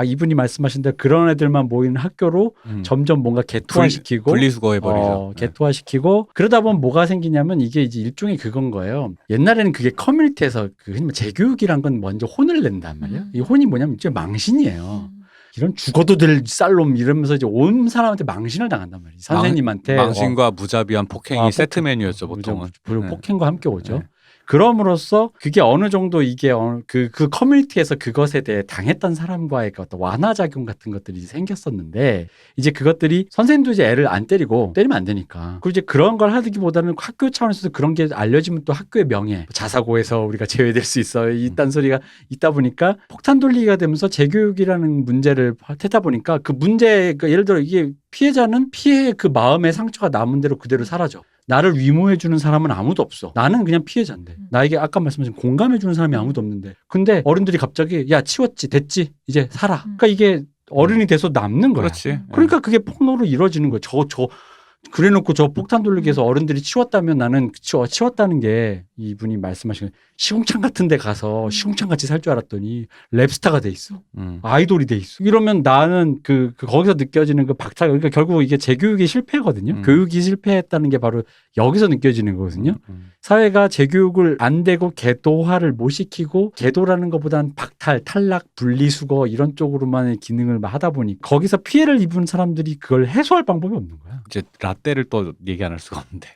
이분이 말씀하신 대로 그런 애들만 모이는 학교로 점점 뭔가 개토화시키고 분리수거해버리죠. 개토화시키고 그러다 보면 뭐가 생기냐면 이게 이제 일종의 그건 거예요. 옛날에는 그게 커뮤니티에서 흔히 재교육이란 건 먼저 혼을 낸단 말이에요. 이 혼이 뭐냐면 이제 망신이에요. 이런 죽어도 될 쌀놈 이러면서 이제 온 사람한테 망신을 당한단 말이에요. 선생님한테 망신과 무자비한 폭행이 세트 메뉴였죠 보통은. 그리고 네. 폭행과 함께 오죠. 네. 그럼으로써 그게 어느 정도 이게 그 커뮤니티에서 그것에 대해 당했던 사람과의 그 어떤 완화작용 같은 것들이 생겼었는데 이제 그것들이 선생님도 이제 애를 안 때리고 때리면 안 되니까 그리고 이제 그런 걸 하기보다는 학교 차원에서 그런 게 알려지면 또 학교의 명예 자사고에서 우리가 제외될 수 있어 이딴 소리가 있다 보니까 폭탄 돌리기가 되면서 재교육이라는 문제를 하다 보니까 그 문제 예를 들어 이게 피해자는 피해의 그 마음의 상처가 남은 대로 그대로 사라져. 나를 위로해주는 사람은 아무도 없어. 나는 그냥 피해자인데. 나에게 아까 말씀하신 공감해주는 사람이 아무도 없는데. 근데 어른들이 갑자기 야 치웠지 됐지 이제 살아. 그러니까 이게 어른이 돼서 남는 거야. 그렇지. 그러니까 그게 폭로로 이루어지는 거야. 그래놓고 저 폭탄 돌리기에서 어른들이 치웠다면 나는 치웠다는 게 이분이 말씀하신 시궁창 같은 데 가서 시궁창 같이 살 줄 알았더니 랩스타가 돼 있어. 아이돌이 돼 있어. 이러면 나는 거기서 느껴지는 그 박탈, 그러니까 결국 이게 재교육이 실패거든요. 교육이 실패했다는 게 바로 여기서 느껴지는 거거든요. 사회가 재교육을 안 되고 계도화를 못 시키고 계도라는 것보다는 박탈, 탈락, 분리수거 이런 쪽으로만의 기능을 하다 보니 거기서 피해를 입은 사람들이 그걸 해소할 방법이 없는 거야. 이제 라떼를 또 얘기 안 할 수가 없는데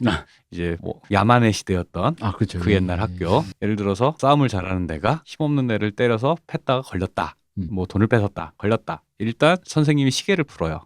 이제 뭐 네. 야만의 시대였던 그렇죠. 그 옛날 학교 예를 들어서 싸움을 잘하는 애가 힘없는 애를 때려서 팼다가 걸렸다 뭐 돈을 뺏었다 걸렸다 일단 선생님이 시계를 풀어요.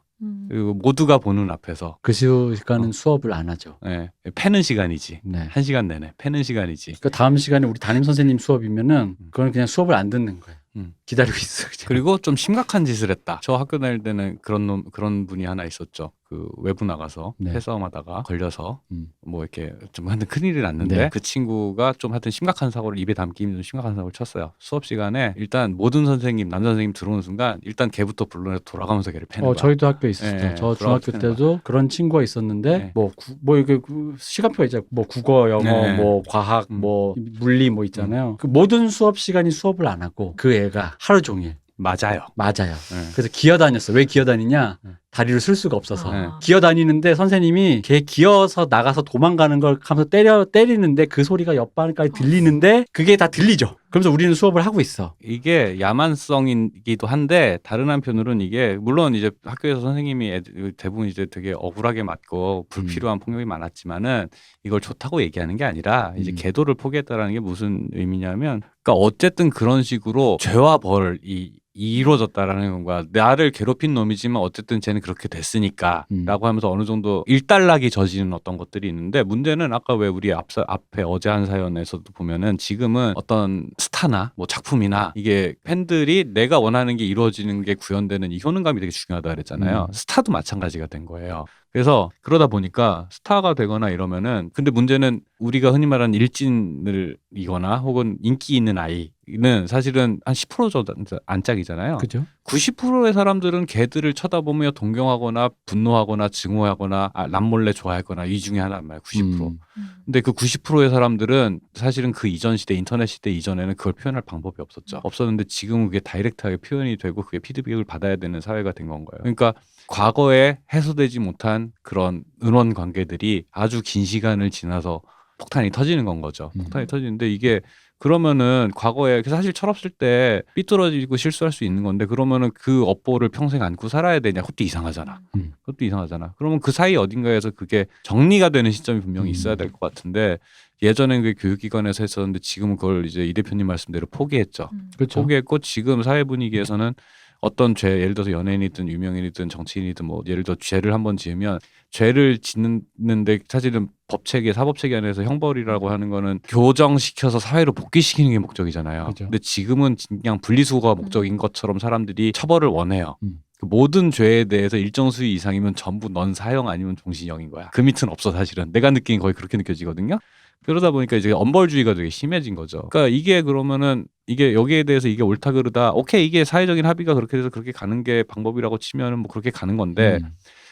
그리고 모두가 보는 앞에서 그 시간은 수업을 안 하죠. 네, 패는 시간이지. 네. 1시간 내내 패는 시간이지. 그 다음 시간에 우리 담임 선생님 수업이면은 그건 그냥 수업을 안 듣는 거예요. 기다리고 있어. 그냥. 그리고 좀 심각한 짓을 했다. 저 학교 다닐 때는 그런 분이 하나 있었죠. 그 외부 나가서 네. 패싸움하다가 걸려서 뭐 이렇게 좀 하여튼 큰일이 났는데 네. 그 친구가 좀 하여튼 심각한 사고를 입에 담기 힘든 심각한 사고를 쳤어요. 수업 시간에 일단 모든 선생님 남자 선생님 들어오는 순간 일단 걔부터 불러내서 돌아가면서 걔를 패는 거야. 저희도 학교에 있었어요. 네, 저 중학교 때도 그런 친구가 있었는데 네. 뭐 이게 시간표가 있잖아요. 뭐 국어, 영어, 네. 뭐 과학, 뭐 물리 뭐 있잖아요. 그 모든 수업 시간이 수업을 안 하고 그 애가 하루 종일 맞아요. 맞아요. 네. 그래서 기어다녔어. 왜 기어다니냐? 다리를 쓸 수가 없어서. 네. 기어다니는데 선생님이 걔 기어서 나가서 도망가는 걸 하면서 때리는데 그 소리가 옆반까지 들리는데 그게 다 들리죠. 그러면서 우리는 수업을 하고 있어. 이게 야만성이기도 한데 다른 한편으로는 이게 물론 이제 학교에서 선생님이 대부분 이제 되게 억울하게 맞고 불필요한 폭력이 많았지만은 이걸 좋다고 얘기하는 게 아니라 이제 계도를 포기했다라는 게 무슨 의미냐면 그러니까 어쨌든 그런 식으로 죄와 벌이 이루어졌다라는 건가. 나를 괴롭힌 놈이지만 어쨌든 쟤는 그렇게 됐으니까 라고 하면서 어느 정도 일단락이 저지른 어떤 것들이 있는데 문제는 아까 왜 우리 앞에 어제 한 사연에서도 보면은 지금은 어떤 스타나 뭐 작품이나 이게 팬들이 내가 원하는 게 이루어지는 게 구현되는 이 효능감이 되게 중요하다 그랬잖아요. 스타도 마찬가지가 된 거예요. 그래서 그러다 보니까 스타가 되거나 이러면은 근데 문제는 우리가 흔히 말하는 일진을이거나 혹은 인기 있는 아이는 사실은 한 10% 정도 안짝이잖아요. 그죠? 90%의 사람들은 걔들을 쳐다보며 동경하거나 분노하거나 증오하거나 남몰래 좋아하거나 이 중에 하나란 말이에요. 90%. 근데 그 90%의 사람들은 사실은 그 이전 시대 인터넷 시대 이전에는 그걸 표현할 방법이 없었는데 지금은 그게 다이렉트하게 표현이 되고 그게 피드백을 받아야 되는 사회가 된 건 거예요. 그러니까 과거에 해소되지 못한 그런 은원 관계들이 아주 긴 시간을 지나서 폭탄이 터지는 건 거죠. 폭탄이 터지는데 이게 그러면은 과거에 사실 철없을 때 삐뚤어지고 실수할 수 있는 건데 그러면은 그 업보를 평생 안고 살아야 되냐? 그것도 이상하잖아. 그것도 이상하잖아. 그러면 그 사이 어딘가에서 그게 정리가 되는 시점이 분명히 있어야 될 것 같은데 예전엔 그 교육기관에서 했었는데 지금은 그걸 이제 이 대표님 말씀대로 포기했죠. 그렇죠. 포기했고 지금 사회 분위기에서는 어떤 죄, 예를 들어서 연예인이든 유명인이든 정치인이든 뭐 예를 들어 죄를 한번 지으면 죄를 짓는데 사실은 법체계, 사법체계 안에서 형벌이라고 하는 거는 교정시켜서 사회로 복귀시키는 게 목적이잖아요. 그렇죠. 근데 지금은 그냥 분리수거가 목적인 것처럼 사람들이 처벌을 원해요. 그 모든 죄에 대해서 일정 수위 이상이면 전부 넌 사형 아니면 종신형인 거야. 그 밑은 없어 사실은. 내가 느끼는 거의 그렇게 느껴지거든요. 그러다 보니까 이제 엄벌주의가 되게 심해진 거죠. 그러니까 이게 그러면은 이게 여기에 대해서 이게 옳다 그르다. 오케이 이게 사회적인 합의가 그렇게 돼서 그렇게 가는 게 방법이라고 치면은 뭐 그렇게 가는 건데.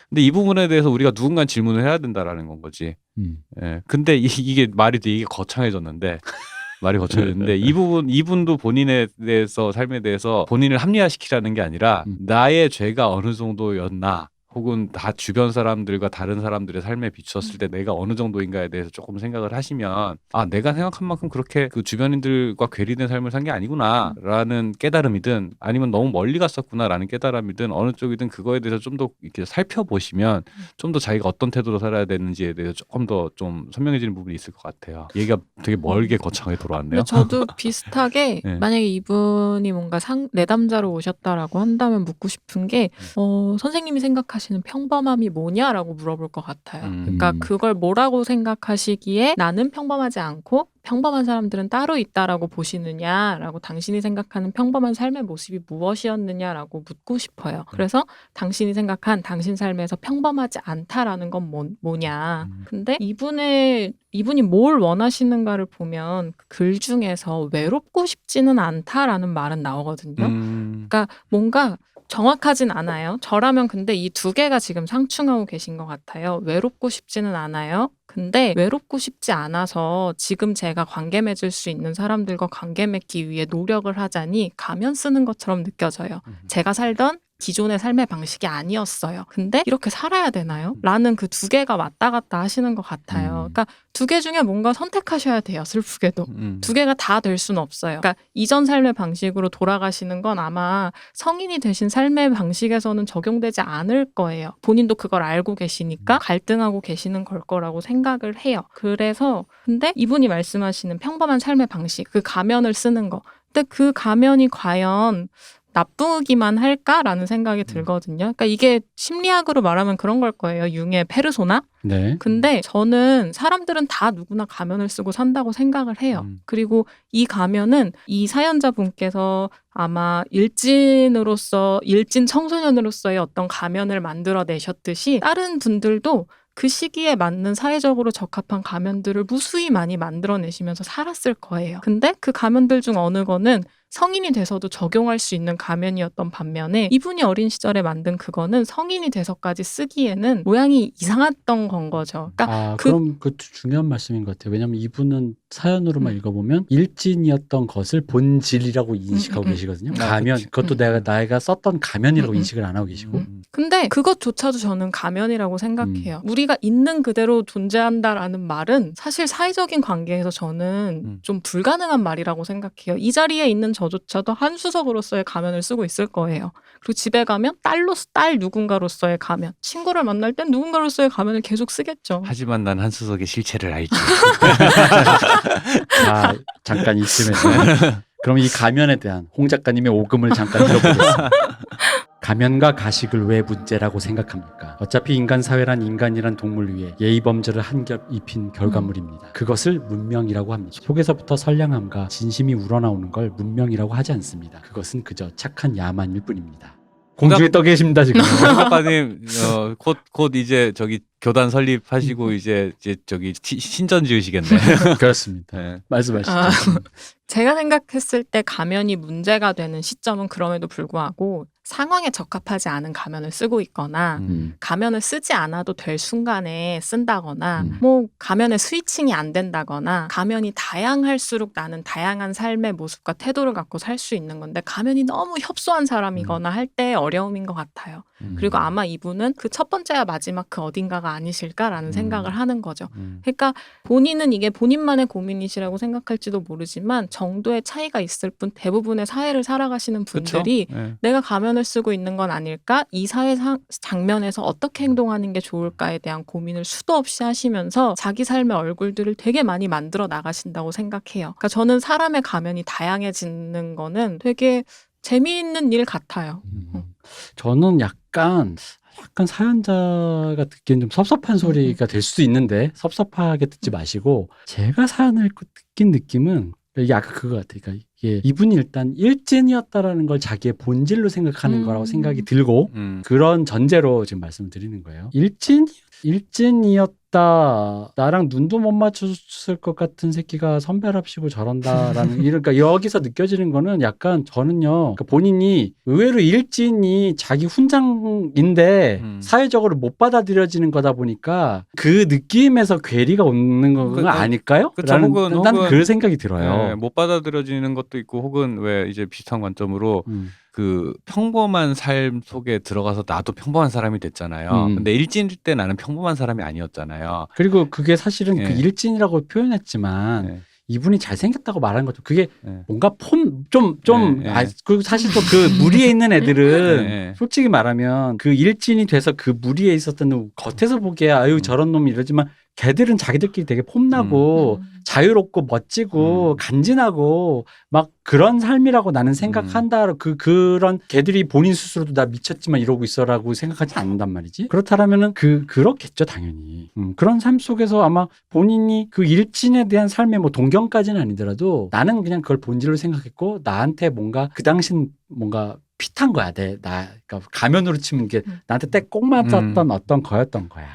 근데 이 부분에 대해서 우리가 누군가 질문을 해야 된다라는 건 거지. 예. 근데 이게 말이 되게 거창해졌는데. 말이 거쳐졌는데 이분도 본인에 대해서 삶에 대해서 본인을 합리화시키라는 게 아니라 나의 죄가 어느 정도였나 혹은 다 주변 사람들과 다른 사람들의 삶에 비추었을 때 내가 어느 정도인가에 대해서 조금 생각을 하시면 아 내가 생각한 만큼 그렇게 그 주변인들과 괴리된 삶을 산 게 아니구나라는 깨달음이든 아니면 너무 멀리 갔었구나라는 깨달음이든 어느 쪽이든 그거에 대해서 좀 더 이렇게 살펴보시면 좀 더 자기가 어떤 태도로 살아야 되는지에 대해서 조금 더 좀 선명해지는 부분이 있을 것 같아요. 얘기가 되게 멀게 거창하게 돌아왔네요. 근데 저도 비슷하게 네. 만약에 이분이 뭔가 내담자로 오셨다라고 한다면 묻고 싶은 게 선생님이 생각하시는 평범함이 뭐냐라고 물어볼 것 같아요. 그러니까 그걸 뭐라고 생각하시기에 나는 평범하지 않고 평범한 사람들은 따로 있다라고 보시느냐라고 당신이 생각하는 평범한 삶의 모습이 무엇이었느냐라고 묻고 싶어요. 그래서 당신이 생각한 당신 삶에서 평범하지 않다라는 건 뭐냐. 근데 이분이 뭘 원하시는가를 보면 글 중에서 외롭고 싶지는 않다라는 말은 나오거든요. 그러니까 뭔가 정확하진 않아요. 저라면 근데 이 두 개가 지금 상충하고 계신 것 같아요. 외롭고 싶지는 않아요. 근데 외롭고 싶지 않아서 지금 제가 관계 맺을 수 있는 사람들과 관계 맺기 위해 노력을 하자니 가면 쓰는 것처럼 느껴져요. 제가 살던 기존의 삶의 방식이 아니었어요. 근데 이렇게 살아야 되나요? 라는 그 두 개가 왔다 갔다 하시는 것 같아요. 그러니까 두 개 중에 뭔가 선택하셔야 돼요. 슬프게도. 두 개가 다 될 수는 없어요. 그러니까 이전 삶의 방식으로 돌아가시는 건 아마 성인이 되신 삶의 방식에서는 적용되지 않을 거예요. 본인도 그걸 알고 계시니까 갈등하고 계시는 걸 거라고 생각을 해요. 그래서 근데 이분이 말씀하시는 평범한 삶의 방식, 그 가면을 쓰는 거. 근데 그 가면이 과연 나쁘기만 할까라는 생각이 들거든요. 그러니까 이게 심리학으로 말하면 그런 걸 거예요. 융의 페르소나? 네. 근데 저는 사람들은 다 누구나 가면을 쓰고 산다고 생각을 해요. 그리고 이 가면은 이 사연자분께서 아마 일진 청소년으로서의 어떤 가면을 만들어내셨듯이 다른 분들도 그 시기에 맞는 사회적으로 적합한 가면들을 무수히 많이 만들어내시면서 살았을 거예요. 근데 그 가면들 중 어느 거는 성인이 돼서도 적용할 수 있는 가면이었던 반면에 이분이 어린 시절에 만든 그거는 성인이 돼서까지 쓰기에는 모양이 이상했던 건 거죠. 그러니까 그럼 그것도 중요한 말씀인 것 같아요. 왜냐하면 이분은 사연으로만 읽어보면 일진이었던 것을 본질이라고 인식하고 계시거든요. 가면, 그치. 그것도 내가 썼던 가면이라고 인식을 안 하고 계시고. 근데 그것조차도 저는 가면이라고 생각해요. 우리가 있는 그대로 존재한다라는 말은 사실 사회적인 관계에서 저는 좀 불가능한 말이라고 생각해요. 이 자리에 있는 저조차도 한 수석으로서의 가면을 쓰고 있을 거예요. 그리고 집에 가면 딸 누군가로서의 가면, 친구를 만날 땐 누군가로서의 가면을 계속 쓰겠죠. 하지만 난 한수석의 실체를 알지. 잠깐 이쯤에서 그럼 이 가면에 대한 홍 작가님의 오금을 잠깐 들어보겠습니다. 가면과 가식을 왜 문제라고 생각합니까? 어차피 인간 사회란 인간이란 동물 위에 예의 범죄를 한 겹 입힌 결과물입니다. 그것을 문명이라고 합니다. 속에서부터 선량함과 진심이 우러나오는 걸 문명이라고 하지 않습니다. 그것은 그저 착한 야만일 뿐입니다. 공중에 떠 계십니다 지금. 작가님 곧 이제 저기 교단 설립하시고 이제 저기 신전 지으시겠네. 그렇습니다. 네. 말씀하시죠. 제가 생각했을 때 가면이 문제가 되는 시점은 그럼에도 불구하고 상황에 적합하지 않은 가면을 쓰고 있거나 가면을 쓰지 않아도 될 순간에 쓴다거나 뭐 가면의 스위칭이 안 된다거나 가면이 다양할수록 나는 다양한 삶의 모습과 태도를 갖고 살 수 있는 건데 가면이 너무 협소한 사람이거나 할 때 어려움인 것 같아요. 그리고 아마 이분은 그 첫 번째와 마지막 그 어딘가가 아니실까라는 생각을 하는 거죠. 그러니까 본인은 이게 본인만의 고민이시라고 생각할지도 모르지만 정도의 차이가 있을 뿐 대부분의 사회를 살아가시는 분들이 네. 내가 가면을 쓰고 있는 건 아닐까? 이 사회 장면에서 어떻게 행동하는 게 좋을까에 대한 고민을 수도 없이 하시면서 자기 삶의 얼굴들을 되게 많이 만들어 나가신다고 생각해요. 그러니까 저는 사람의 가면이 다양해지는 거는 되게 재미있는 일 같아요. 저는 약간 사연자가 듣기엔 좀 섭섭한 소리가 될 수도 있는데 섭섭하게 듣지 마시고 제가 사연을 듣긴 느낌은 이게 아까 그거 같아요. 그러니까 이게 이분이 일단 일진이었다라는 걸 자기의 본질로 생각하는 거라고 생각이 들고 그런 전제로 지금 말씀을 드리는 거예요. 일진이었던 있다. 나랑 눈도 못 맞췄을 것 같은 새끼가 선배랍시고 저런다라는 그러니까 여기서 느껴지는 거는 약간 저는요. 그러니까 본인이 의외로 일진이 자기 훈장인데 사회적으로 못 받아들여지는 거다 보니까 그 느낌에서 괴리가 오는 건 아닐까요? 그쵸, 라는 혹은 난 그 생각이 들어요. 네, 못 받아들여지는 것도 있고 혹은 왜 이제 비슷한 관점으로 그 평범한 삶 속에 들어가서 나도 평범한 사람이 됐잖아요. 근데 일진일 때 나는 평범한 사람이 아니었잖아요. 그리고 그게 사실은 그 네. 일진이라고 표현했지만 네. 이분이 잘생겼다고 말하는 것도 그게 네. 뭔가 네. 그리고 사실 또 그 무리에 있는 애들은 네. 솔직히 말하면 그 일진이 돼서 그 무리에 있었던 겉에서 보기에 아유 저런 놈이 이러지만 걔들은 자기들끼리 되게 폼나고 자유롭고 멋지고 간지나고 막 그런 삶이라고 나는 생각한다. 그런 걔들이 본인 스스로도 나 미쳤지만 이러고 있어라고 생각하지 않는단 말이지. 그렇다라면은 그렇겠죠 당연히. 그런 삶 속에서 아마 본인이 그 일진에 대한 삶의 뭐 동경까지는 아니더라도 나는 그냥 그걸 본질로 생각했고 나한테 뭔가 그 당신 뭔가 핏한 거야. 그러니까 가면으로 치면 게 나한테 딱 꼭 맞았던 어떤 거였던 거야.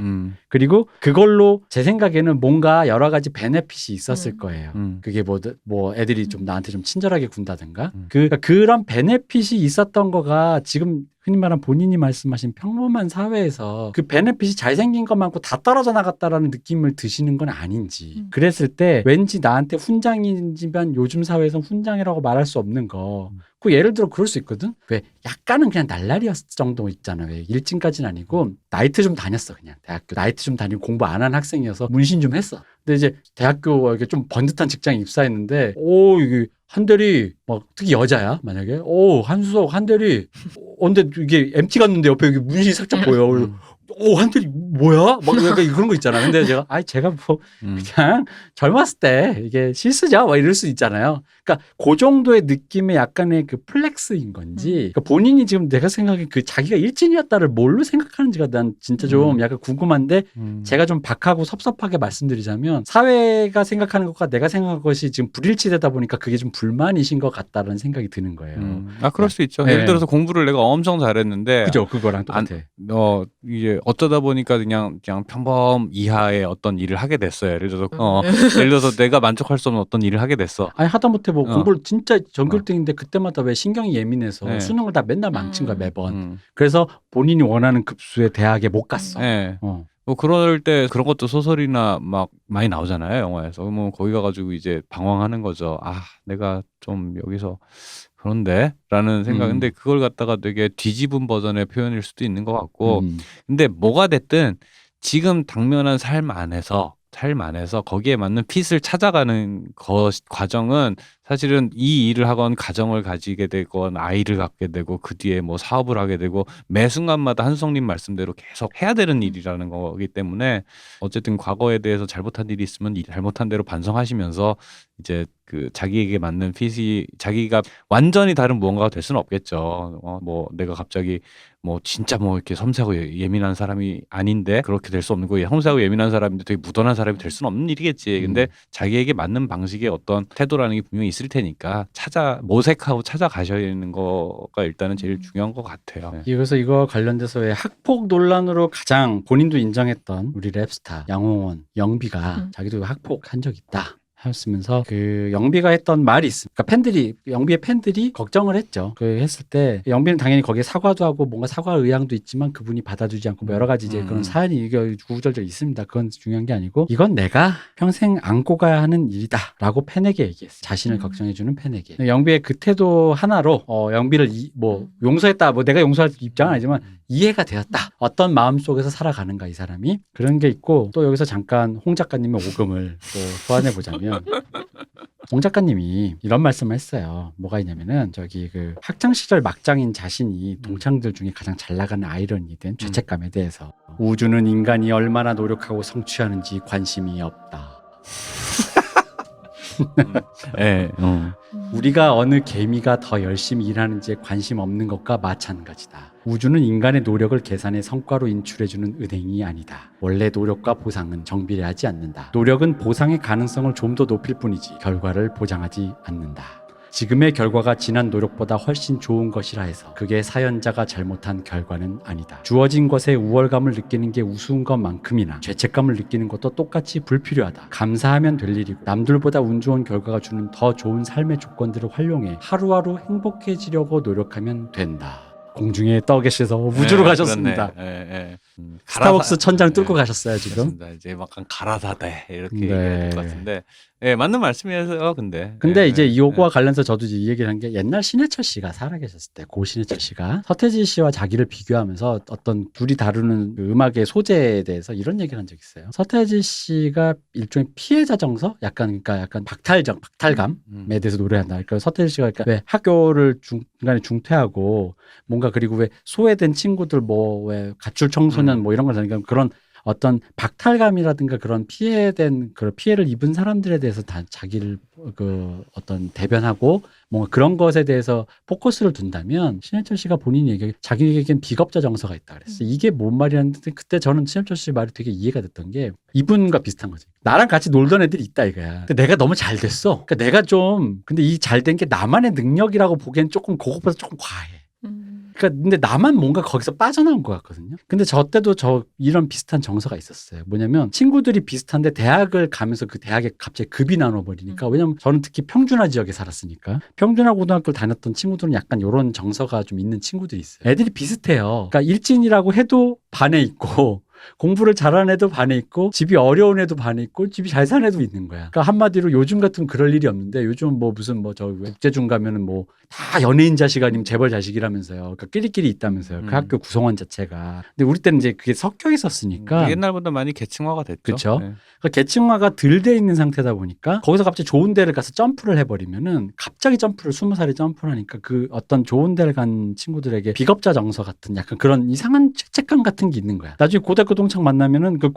그리고 그걸로 제 생각에는 뭔가 여러 가지 베네핏이 있었을 거예요. 그게 뭐 애들이 좀 나한테 좀 친절하게 군다든가. 그러니까 그런 베네핏이 있었던 거가 지금 흔히 말하는 본인이 말씀하신 평범한 사회에서 그 베네핏이 잘생긴 것만고 다 떨어져 나갔다라는 느낌을 드시는 건 아닌지. 그랬을 때 왠지 나한테 훈장이지만 요즘 사회에서 훈장이라고 말할 수 없는 거. 그 예를 들어 그럴 수 있거든. 왜 약간은 그냥 날라리였을 정도 있잖아. 왜 일진까지는 아니고 나이트 좀 다녔어 그냥 대학교 나이트 좀 다니고 공부 안 한 학생이어서 문신 좀 했어. 근데 이제 대학교 이렇게 좀 번듯한 직장에 입사했는데 이게 한대리 막 특히 여자야 만약에 한수석 한대리 근데 이게 MT 갔는데 옆에 여기 문신이 살짝 보여. 한대리 뭐야? 막 약간 그런 거 있잖아. 근데 제가 뭐 그냥 젊었을 때 이게 실수죠. 막 이럴 수 있잖아요. 그러니까 그 정도의 느낌의 약간의 그 플렉스인 건지 그러니까 본인이 지금 내가 생각에 그 자기가 일진이었다를 뭘로 생각하는지가 난 진짜 좀 약간 궁금한데 제가 좀 박하고 섭섭하게 말씀드리자면 사회가 생각하는 것과 내가 생각한 것이 지금 불일치되다 보니까 그게 좀 불만이신 것 같다는 생각이 드는 거예요. 그럴 수 있죠. 네. 예를 들어서 공부를 내가 엄청 잘했는데 그죠? 그거랑 똑같아. 이제 어쩌다 보니까 그냥 평범 이하의 어떤 일을 하게 됐어요. 예를 들어서 내가 만족할 수 없는 어떤 일을 하게 됐어. 아니 하다못해 뭐 공부를 진짜 전교등인데 그때마다 왜 신경이 예민해서 네. 수능을 다 맨날 망친 거야 매번. 그래서 본인이 원하는 급수의 대학에 못 갔어. 네. 뭐 그럴 때 그런 것도 소설이나 막 많이 나오잖아요 영화에서. 뭐 거기 가가지고 이제 방황하는 거죠. 내가 좀 여기서 그런데라는 생각. 근데 그걸 갖다가 되게 뒤집은 버전의 표현일 수도 있는 것 같고. 근데 뭐가 됐든 지금 당면한 삶 안에서 거기에 맞는 핏을 찾아가는 과정은 사실은 이 일을 하건 가정을 가지게 되건 아이를 갖게 되고 그 뒤에 뭐 사업을 하게 되고 매 순간마다 한수성님 말씀대로 계속 해야 되는 일이라는 거기 때문에 어쨌든 과거에 대해서 잘못한 일이 있으면 잘못한 대로 반성하시면서 이제 그 자기에게 맞는 핏이 자기가 완전히 다른 무언가가 될 수는 없겠죠. 뭐 내가 갑자기 뭐 진짜 뭐 이렇게 섬세하고 예민한 사람이 아닌데 그렇게 될 수 없는 거예요. 섬세하고 예민한 사람인데 되게 무던한 사람이 될 수는 없는 일이겠지. 근데 자기에게 맞는 방식의 어떤 태도라는 게 분명히 있을 테니까 모색하고 찾아가셔야 되는 거가 일단은 제일 중요한 것 같아요. 네. 그래서 이거 관련돼서 왜 학폭 논란으로 가장 본인도 인정했던 우리 랩스타 양홍원 영비가 자기도 학폭한 적 있다 하였으면서 그 영비가 했던 말이 있습니다. 그러니까 영비의 팬들이 걱정을 했죠. 그 했을 때 영비는 당연히 거기에 사과도 하고 뭔가 사과 의향도 있지만 그분이 받아주지 않고 뭐 여러 가지 이제 그런 사연이 이게 구구절절 있습니다. 그건 중요한 게 아니고 이건 내가 평생 안고 가야 하는 일이다라고 팬에게 얘기했어요. 자신을 걱정해주는 팬에게. 영비의 그 태도 하나로 영비를 용서했다. 뭐 내가 용서할 입장은 아니지만 이해가 되었다. 어떤 마음 속에서 살아가는가 이 사람이 그런 게 있고 또 여기서 잠깐 홍 작가님의 오금을 또 소환해 보자면 홍 작가님이 이런 말씀을 했어요. 뭐가 있냐면은 저기 그 학창 시절 막장인 자신이 동창들 중에 가장 잘 나가는 아이러니에 대한 죄책감에 대해서 우주는 인간이 얼마나 노력하고 성취하는지 관심이 없다. 네. 우리가 어느 개미가 더 열심히 일하는지에 관심 없는 것과 마찬가지다. 우주는 인간의 노력을 계산해 성과로 인출해주는 은행이 아니다. 원래 노력과 보상은 정비례하지 않는다. 노력은 보상의 가능성을 좀 더 높일 뿐이지 결과를 보장하지 않는다. 지금의 결과가 지난 노력보다 훨씬 좋은 것이라 해서 그게 사연자가 잘못한 결과는 아니다. 주어진 것에 우월감을 느끼는 게 우스운 것만큼이나 죄책감을 느끼는 것도 똑같이 불필요하다. 감사하면 될 일이고 남들보다 운 좋은 결과가 주는 더 좋은 삶의 조건들을 활용해 하루하루 행복해지려고 노력하면 된다. 공중에 떠 계셔서 우주로 가셨습니다. 스타벅스 천장 뚫고 가셨어요 지금. 그렇습니다. 이제 약간 가라사대 이렇게 네. 얘기해야 될 것 같은데, 맞는 말씀이에요. 근데 이제 이거와 관련해서 저도 이제 이 얘기를 한 게 옛날 신해철 씨가 살아계셨을 때 고 신해철 씨가 서태지 씨와 자기를 비교하면서 어떤 둘이 다루는 그 음악의 소재에 대해서 이런 얘기를 한 적이 있어요. 서태지 씨가 일종의 피해자 정서, 약간 박탈감에 대해서 노래한다. 그러니까 서태지 씨가 그러니까 왜 학교를 중간에 중퇴하고 뭔가 그리고 왜 소외된 친구들 뭐 왜 가출 청소년 뭐 이런 걸 하니까 그런 어떤 박탈감이라든가 그런 그런 피해를 입은 사람들에 대해서 다 자기를 그 어떤 대변하고 뭔가 그런 것에 대해서 포커스를 둔다면 신해철 씨가 본인이 얘기해 자기에겐 비겁자 정서가 있다 그랬어요. 이게 뭔 말이었는데 그때 저는 신해철 씨 말이 되게 이해가 됐던 게 이분과 비슷한 거지. 나랑 같이 놀던 애들이 있다 이거야. 근데 내가 너무 잘 됐어. 그러니까 내가 좀 근데 이 잘 된 게 나만의 능력이라고 보기엔 조금 그것보다 조금 과해. 그러니까 근데 나만 뭔가 거기서 빠져나온 것 같거든요. 근데 저 때도 이런 비슷한 정서가 있었어요. 뭐냐면 친구들이 비슷한데 대학을 가면서 그 대학에 갑자기 급이 나눠버리니까 왜냐면 저는 특히 평준화 지역에 살았으니까 평준화 고등학교를 다녔던 친구들은 약간 이런 정서가 좀 있는 친구들이 있어요. 애들이 비슷해요. 그러니까 일진이라고 해도 반에 있고 공부를 잘하는 애도 반에 있고 집이 어려운 애도 반에 있고 집이 잘 사는 애도 있는 거야. 그러니까 한마디로 요즘 같으면 그럴 일이 없는데 요즘 뭐 무슨 뭐 저 국제중 가면은 뭐 다 연예인 자식 아니면 재벌 자식이라면서요. 그러니까 끼리끼리 있다면서요. 그 학교 구성원 자체가. 근데 우리 때는 이제 그게 섞여 있었으니까 옛날보다 많이 계층화가 됐죠. 그렇죠. 그러니까 계층화가 덜 돼 있는 상태다 보니까 거기서 갑자기 좋은 데를 가서 점프를 해버리면은 갑자기 점프를 20살에 점프를 하니까 그 어떤 좋은 데를 간 친구들에게 비겁자 정서 같은 약간 그런 이상한 죄책감 같은 게 있는 거야. 나중에 고등학교 동창 만나면은 그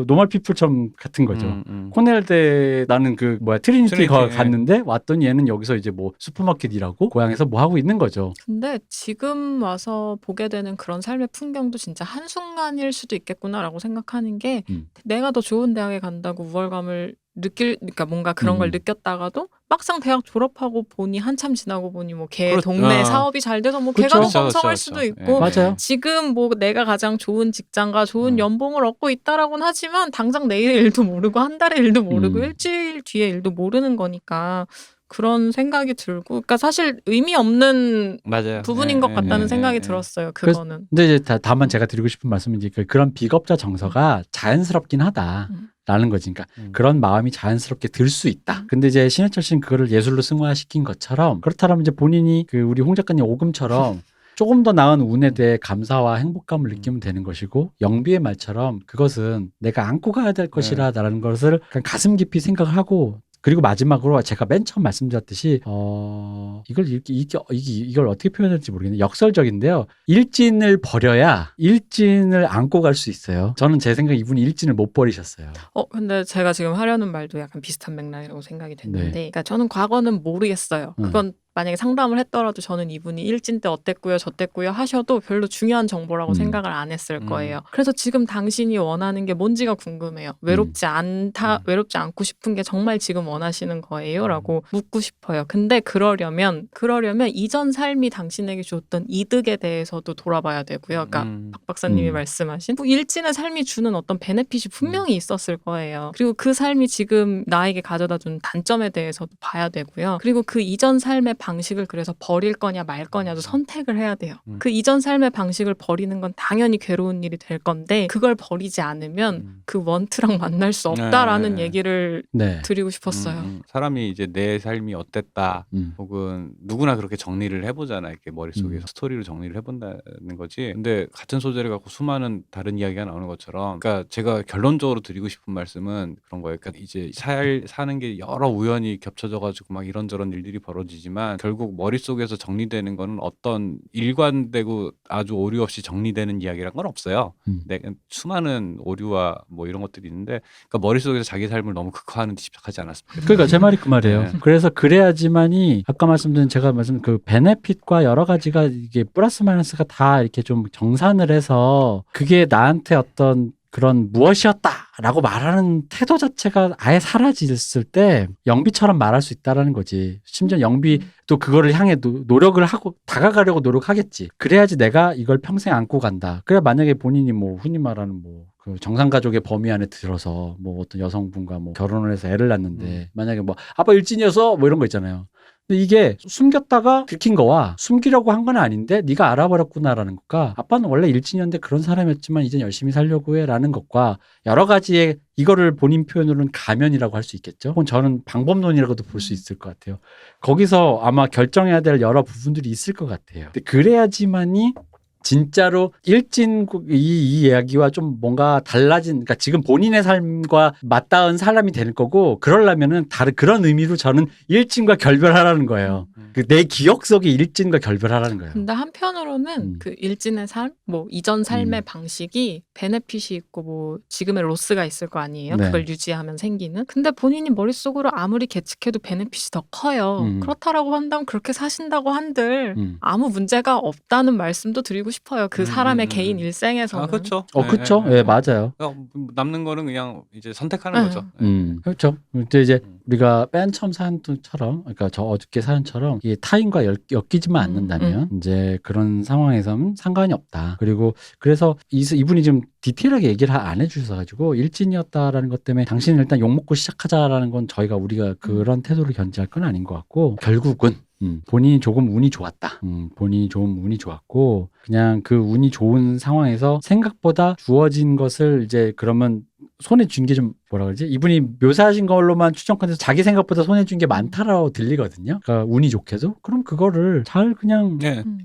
노멀 피플처럼 같은 거죠. 코넬대 나는 그 트리니티 갔는데 왔더니 얘는 여기서 이제 뭐 슈퍼마켓 일하고 고향에서 뭐 하고 있는 거죠. 근데 지금 와서 보게 되는 그런 삶의 풍경도 진짜 한순간일 수도 있겠구나라고 생각하는 게 내가 더 좋은 대학에 간다고 우월감을 그러니까 뭔가 그런 걸 느꼈다가도 막상 대학 졸업하고 보니 한참 지나고 보니 뭐 걔 동네 사업이 잘 돼서 뭐 걔가 더 멍청할 수도 있고 맞아요. 지금 뭐 내가 가장 좋은 직장과 좋은 연봉을 얻고 있다라고는 하지만 당장 내일의 일도 모르고 한 달의 일도 모르고 일주일 뒤의 일도 모르는 거니까 그런 생각이 들고 그러니까 사실 의미 없는 부분인 것 같다는 생각이 들었어요. 그거는. 근데 이제 다만 제가 드리고 싶은 말씀은 이제 그런 비겁자 정서가 자연스럽긴 하다. 라는 거지. 그러니까 그런 마음이 자연스럽게 들 수 있다. 근데 이제 신해철 씨는 그거를 예술로 승화시킨 것처럼 그렇다면 이제 본인이 그 우리 홍 작가님 오금처럼 조금 더 나은 운에 대해 감사와 행복감을 느끼면 되는 것이고 영비의 말처럼 그것은 내가 안고 가야 될 것이라는 것을 그냥 가슴 깊이 생각하고 그리고 마지막으로 제가 맨 처음 말씀드렸듯이 이걸 어떻게 표현할지 모르겠는데 역설적인데요. 일진을 버려야 일진을 안고 갈 수 있어요. 저는 제 생각에 이분이 일진을 못 버리셨어요. 근데 제가 지금 하려는 말도 약간 비슷한 맥락이라고 생각이 됐는데 그러니까 저는 과거는 모르겠어요. 그건 만약에 상담을 했더라도 저는 이분이 일진 때 어땠고요 저땠고요 하셔도 별로 중요한 정보라고 생각을 안 했을 거예요. 그래서 지금 당신이 원하는 게 뭔지가 궁금해요. 외롭지 않고 싶은 게 정말 지금 원하시는 거예요? 라고 묻고 싶어요. 근데 그러려면 이전 삶이 당신에게 줬던 이득에 대해서도 돌아봐야 되고요. 그러니까 박 박사님이 말씀하신 뭐 일진의 삶이 주는 어떤 베네핏이 분명히 있었을 거예요. 그리고 그 삶이 지금 나에게 가져다 준 단점에 대해서도 봐야 되고요. 그리고 그 이전 삶의 방식을 그래서 버릴 거냐 말 거냐도 선택을 해야 돼요. 그 이전 삶의 방식을 버리는 건 당연히 괴로운 일이 될 건데 그걸 버리지 않으면 그 원트랑 만날 수 없다라는 얘기를 드리고 싶었어요. 사람이 이제 내 삶이 어땠다 혹은 누구나 그렇게 정리를 해보잖아. 이렇게 머릿속에서 스토리로 정리를 해본다는 거지. 근데 같은 소재를 갖고 수많은 다른 이야기가 나오는 것처럼 그러니까 제가 결론적으로 드리고 싶은 말씀은 그런 거예요. 그러니까 이제 사는 게 여러 우연이 겹쳐져가지고 막 이런저런 일들이 벌어지지만 결국 머릿속에서 정리되는 거는 어떤 일관되고 아주 오류 없이 정리되는 이야기란 건 없어요. 수많은 오류와 뭐 이런 것들이 있는데 그러니까 머릿속에서 자기 삶을 너무 극화하는 데 집착하지 않았으면 좋겠어요. 그러니까 제 말이 그 말이에요. 그래서 그래야지만이 아까 말씀드린 제가 말씀 그 베네핏과 여러 가지가 이게 플러스 마이너스가 다 이렇게 좀 정산을 해서 그게 나한테 어떤 그런 무엇이었다라고 말하는 태도 자체가 아예 사라졌을 때 영비처럼 말할 수 있다라는 거지. 심지어 영비도 그거를 향해 노력을 하고 다가가려고 노력하겠지. 그래야지 내가 이걸 평생 안고 간다. 그래 만약에 본인이 뭐 흔히 말하는 뭐 그 정상가족의 범위 안에 들어서 뭐 어떤 여성분과 뭐 결혼을 해서 애를 낳는데 만약에 뭐 아빠 일진이어서 뭐 이런 거 있잖아요. 근데 이게 숨겼다가 들킨 거와 숨기려고 한 건 아닌데 네가 알아버렸구나라는 것과 아빠는 원래 일진이었는데 그런 사람이었지만 이젠 열심히 살려고 해라는 것과 여러 가지의 이거를 본인 표현으로는 가면이라고 할 수 있겠죠. 혹은 저는 방법론이라고도 볼 수 있을 것 같아요. 거기서 아마 결정해야 될 여러 부분들이 있을 것 같아요. 근데 그래야지만이 진짜로 이 이야기와 좀 뭔가 달라진, 그러니까 지금 본인의 삶과 맞닿은 사람이 되는 거고, 그러려면은 다른 그런 의미로 저는 일진과 결별하라는 거예요. 그 내 기억 속의 일진과 결별하라는 거예요. 근데 한편으로는 그 일진의 삶, 뭐 이전 삶의 방식이 베네핏이 있고 뭐 지금의 로스가 있을 거 아니에요. 네. 그걸 유지하면 생기는. 근데 본인이 머릿속으로 아무리 계측해도 베네핏이 더 커요. 그렇다라고 한다면 그렇게 사신다고 한들 아무 문제가 없다는 말씀도 드리고 싶어요. 그 사람의 개인 일생에서는. 아, 그렇죠. 그렇죠. 예, 맞아요. 남는 거는 그냥 이제 선택하는 거죠. 그렇죠. 근데 이제 우리가 맨 처음 사연처럼, 그러니까 저 어저께 사연처럼 이게 타인과 엮이지만 않는다면 이제 그런 상황에서는 상관이 없다. 그리고 그래서 이분이 좀 디테일하게 얘기를 안 해주셔가지고 일진이었다라는 것 때문에 당신은 일단 욕먹고 시작하자라는 건 우리가 그런 태도를 견지할 건 아닌 것 같고, 결국은 본인이 조금 운이 좋았다. 본인이 좀 운이 좋았고, 그냥 그 운이 좋은 상황에서 생각보다 주어진 것을 이제 그러면 손에 쥔 게 좀 뭐라 그러지? 이분이 묘사하신 걸로만 추정컨대서 자기 생각보다 손에 쥔 게 많다라고 들리거든요. 그러니까 운이 좋게도. 그럼 그거를 잘 그냥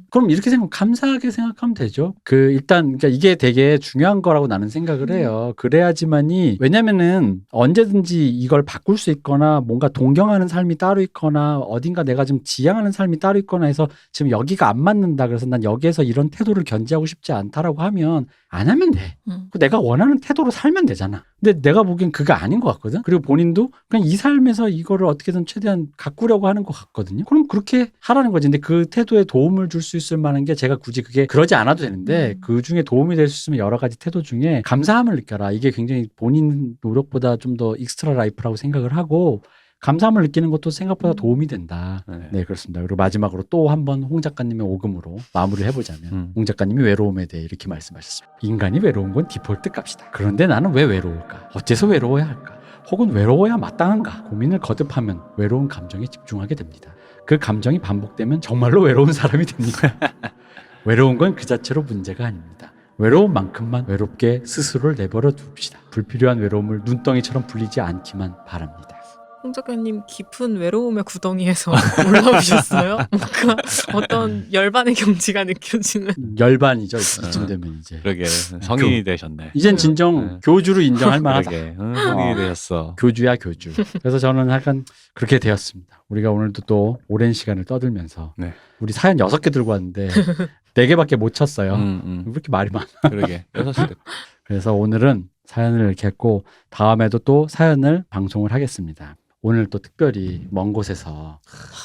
그럼 이렇게 감사하게 생각하면 되죠. 그러니까 이게 되게 중요한 거라고 나는 생각을 해요. 그래야지만이, 왜냐면은 언제든지 이걸 바꿀 수 있거나 뭔가 동경하는 삶이 따로 있거나 어딘가 내가 좀 지향하는 삶이 따로 있거나 해서 지금 여기가 안 맞는다. 그래서 난 여기에서 이런 태도를 견지하고 싶지 않다라고 하면 안 하면 돼. 내가 원하는 태도로 살면 되잖아. 근데 내가 보기엔 그게 아닌 것 같거든. 그리고 본인도 그냥 이 삶에서 이거를 어떻게든 최대한 가꾸려고 하는 것 같거든요. 그럼 그렇게 하라는 거지. 근데 그 태도에 도움을 줄 수 있을 만한 게, 제가 굳이 그게 그러지 않아도 되는데 그 중에 도움이 될 수 있으면 여러 가지 태도 중에 감사함을 느껴라. 이게 굉장히 본인 노력보다 좀 더 익스트라 라이프라고 생각을 하고, 감사함을 느끼는 것도 생각보다 도움이 된다. 네, 그렇습니다. 그리고 마지막으로 또 한번 홍 작가님의 오금으로 마무리를 해보자면, 홍 작가님이 외로움에 대해 이렇게 말씀하셨습니다. 인간이 외로운 건 디폴트 값이다. 그런데 나는 왜 외로울까? 어째서 외로워야 할까? 혹은 외로워야 마땅한가? 고민을 거듭하면 외로운 감정에 집중하게 됩니다. 그 감정이 반복되면 정말로 외로운 사람이 됩니다. 외로운 건 그 자체로 문제가 아닙니다. 외로운 만큼만 외롭게 스스로를 내버려 둡시다. 불필요한 외로움을 눈덩이처럼 불리지 않기만 바랍니다. 홍 작가님 깊은 외로움의 구덩이에서 올라오셨어요? 뭔가 어떤 열반의 경지가 느껴지는. 열반이죠. 이쯤 되면 이제. 그러게 성인이 되셨네. 이젠 진정 교주로 인정할 만하다. 그러게 성인이 되셨어. 교주야 교주. 그래서 저는 약간 그렇게 되었습니다. 우리가 오늘도 또 오랜 시간을 떠들면서 우리 사연 6개 들고 왔는데 4개밖에 못 쳤어요. 왜 이렇게 말이 많아? 그러게 6시. 그래서 오늘은 사연을 이렇게 했고, 다음에도 또 사연을 방송을 하겠습니다. 오늘 또 특별히 먼 곳에서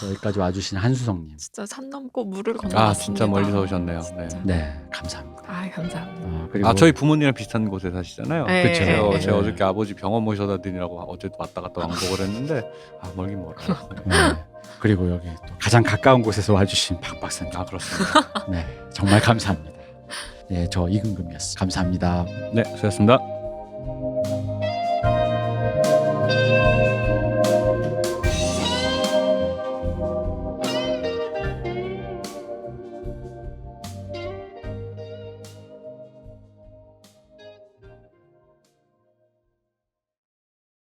여기까지 와주신 한수성님. 진짜 산 넘고 물을 건너왔습니다. 아, 진짜 멀리서 오셨네요. 네, 감사합니다. 아, 감사합니다. 그리고 저희 부모님이랑 비슷한 곳에 사시잖아요. 네. 그렇죠. 네. 제가 어저께 아버지 병원 모셔다 드리라고 어제 왔다 갔다 왕복을 했는데 멀긴 멀어요. 네. 그리고 여기 또 가장 가까운 곳에서 와주신 박 박사님. 그렇습니다. 네, 정말 감사합니다. 네, 저 이근금이었습니다. 감사합니다. 네, 수고하셨습니다.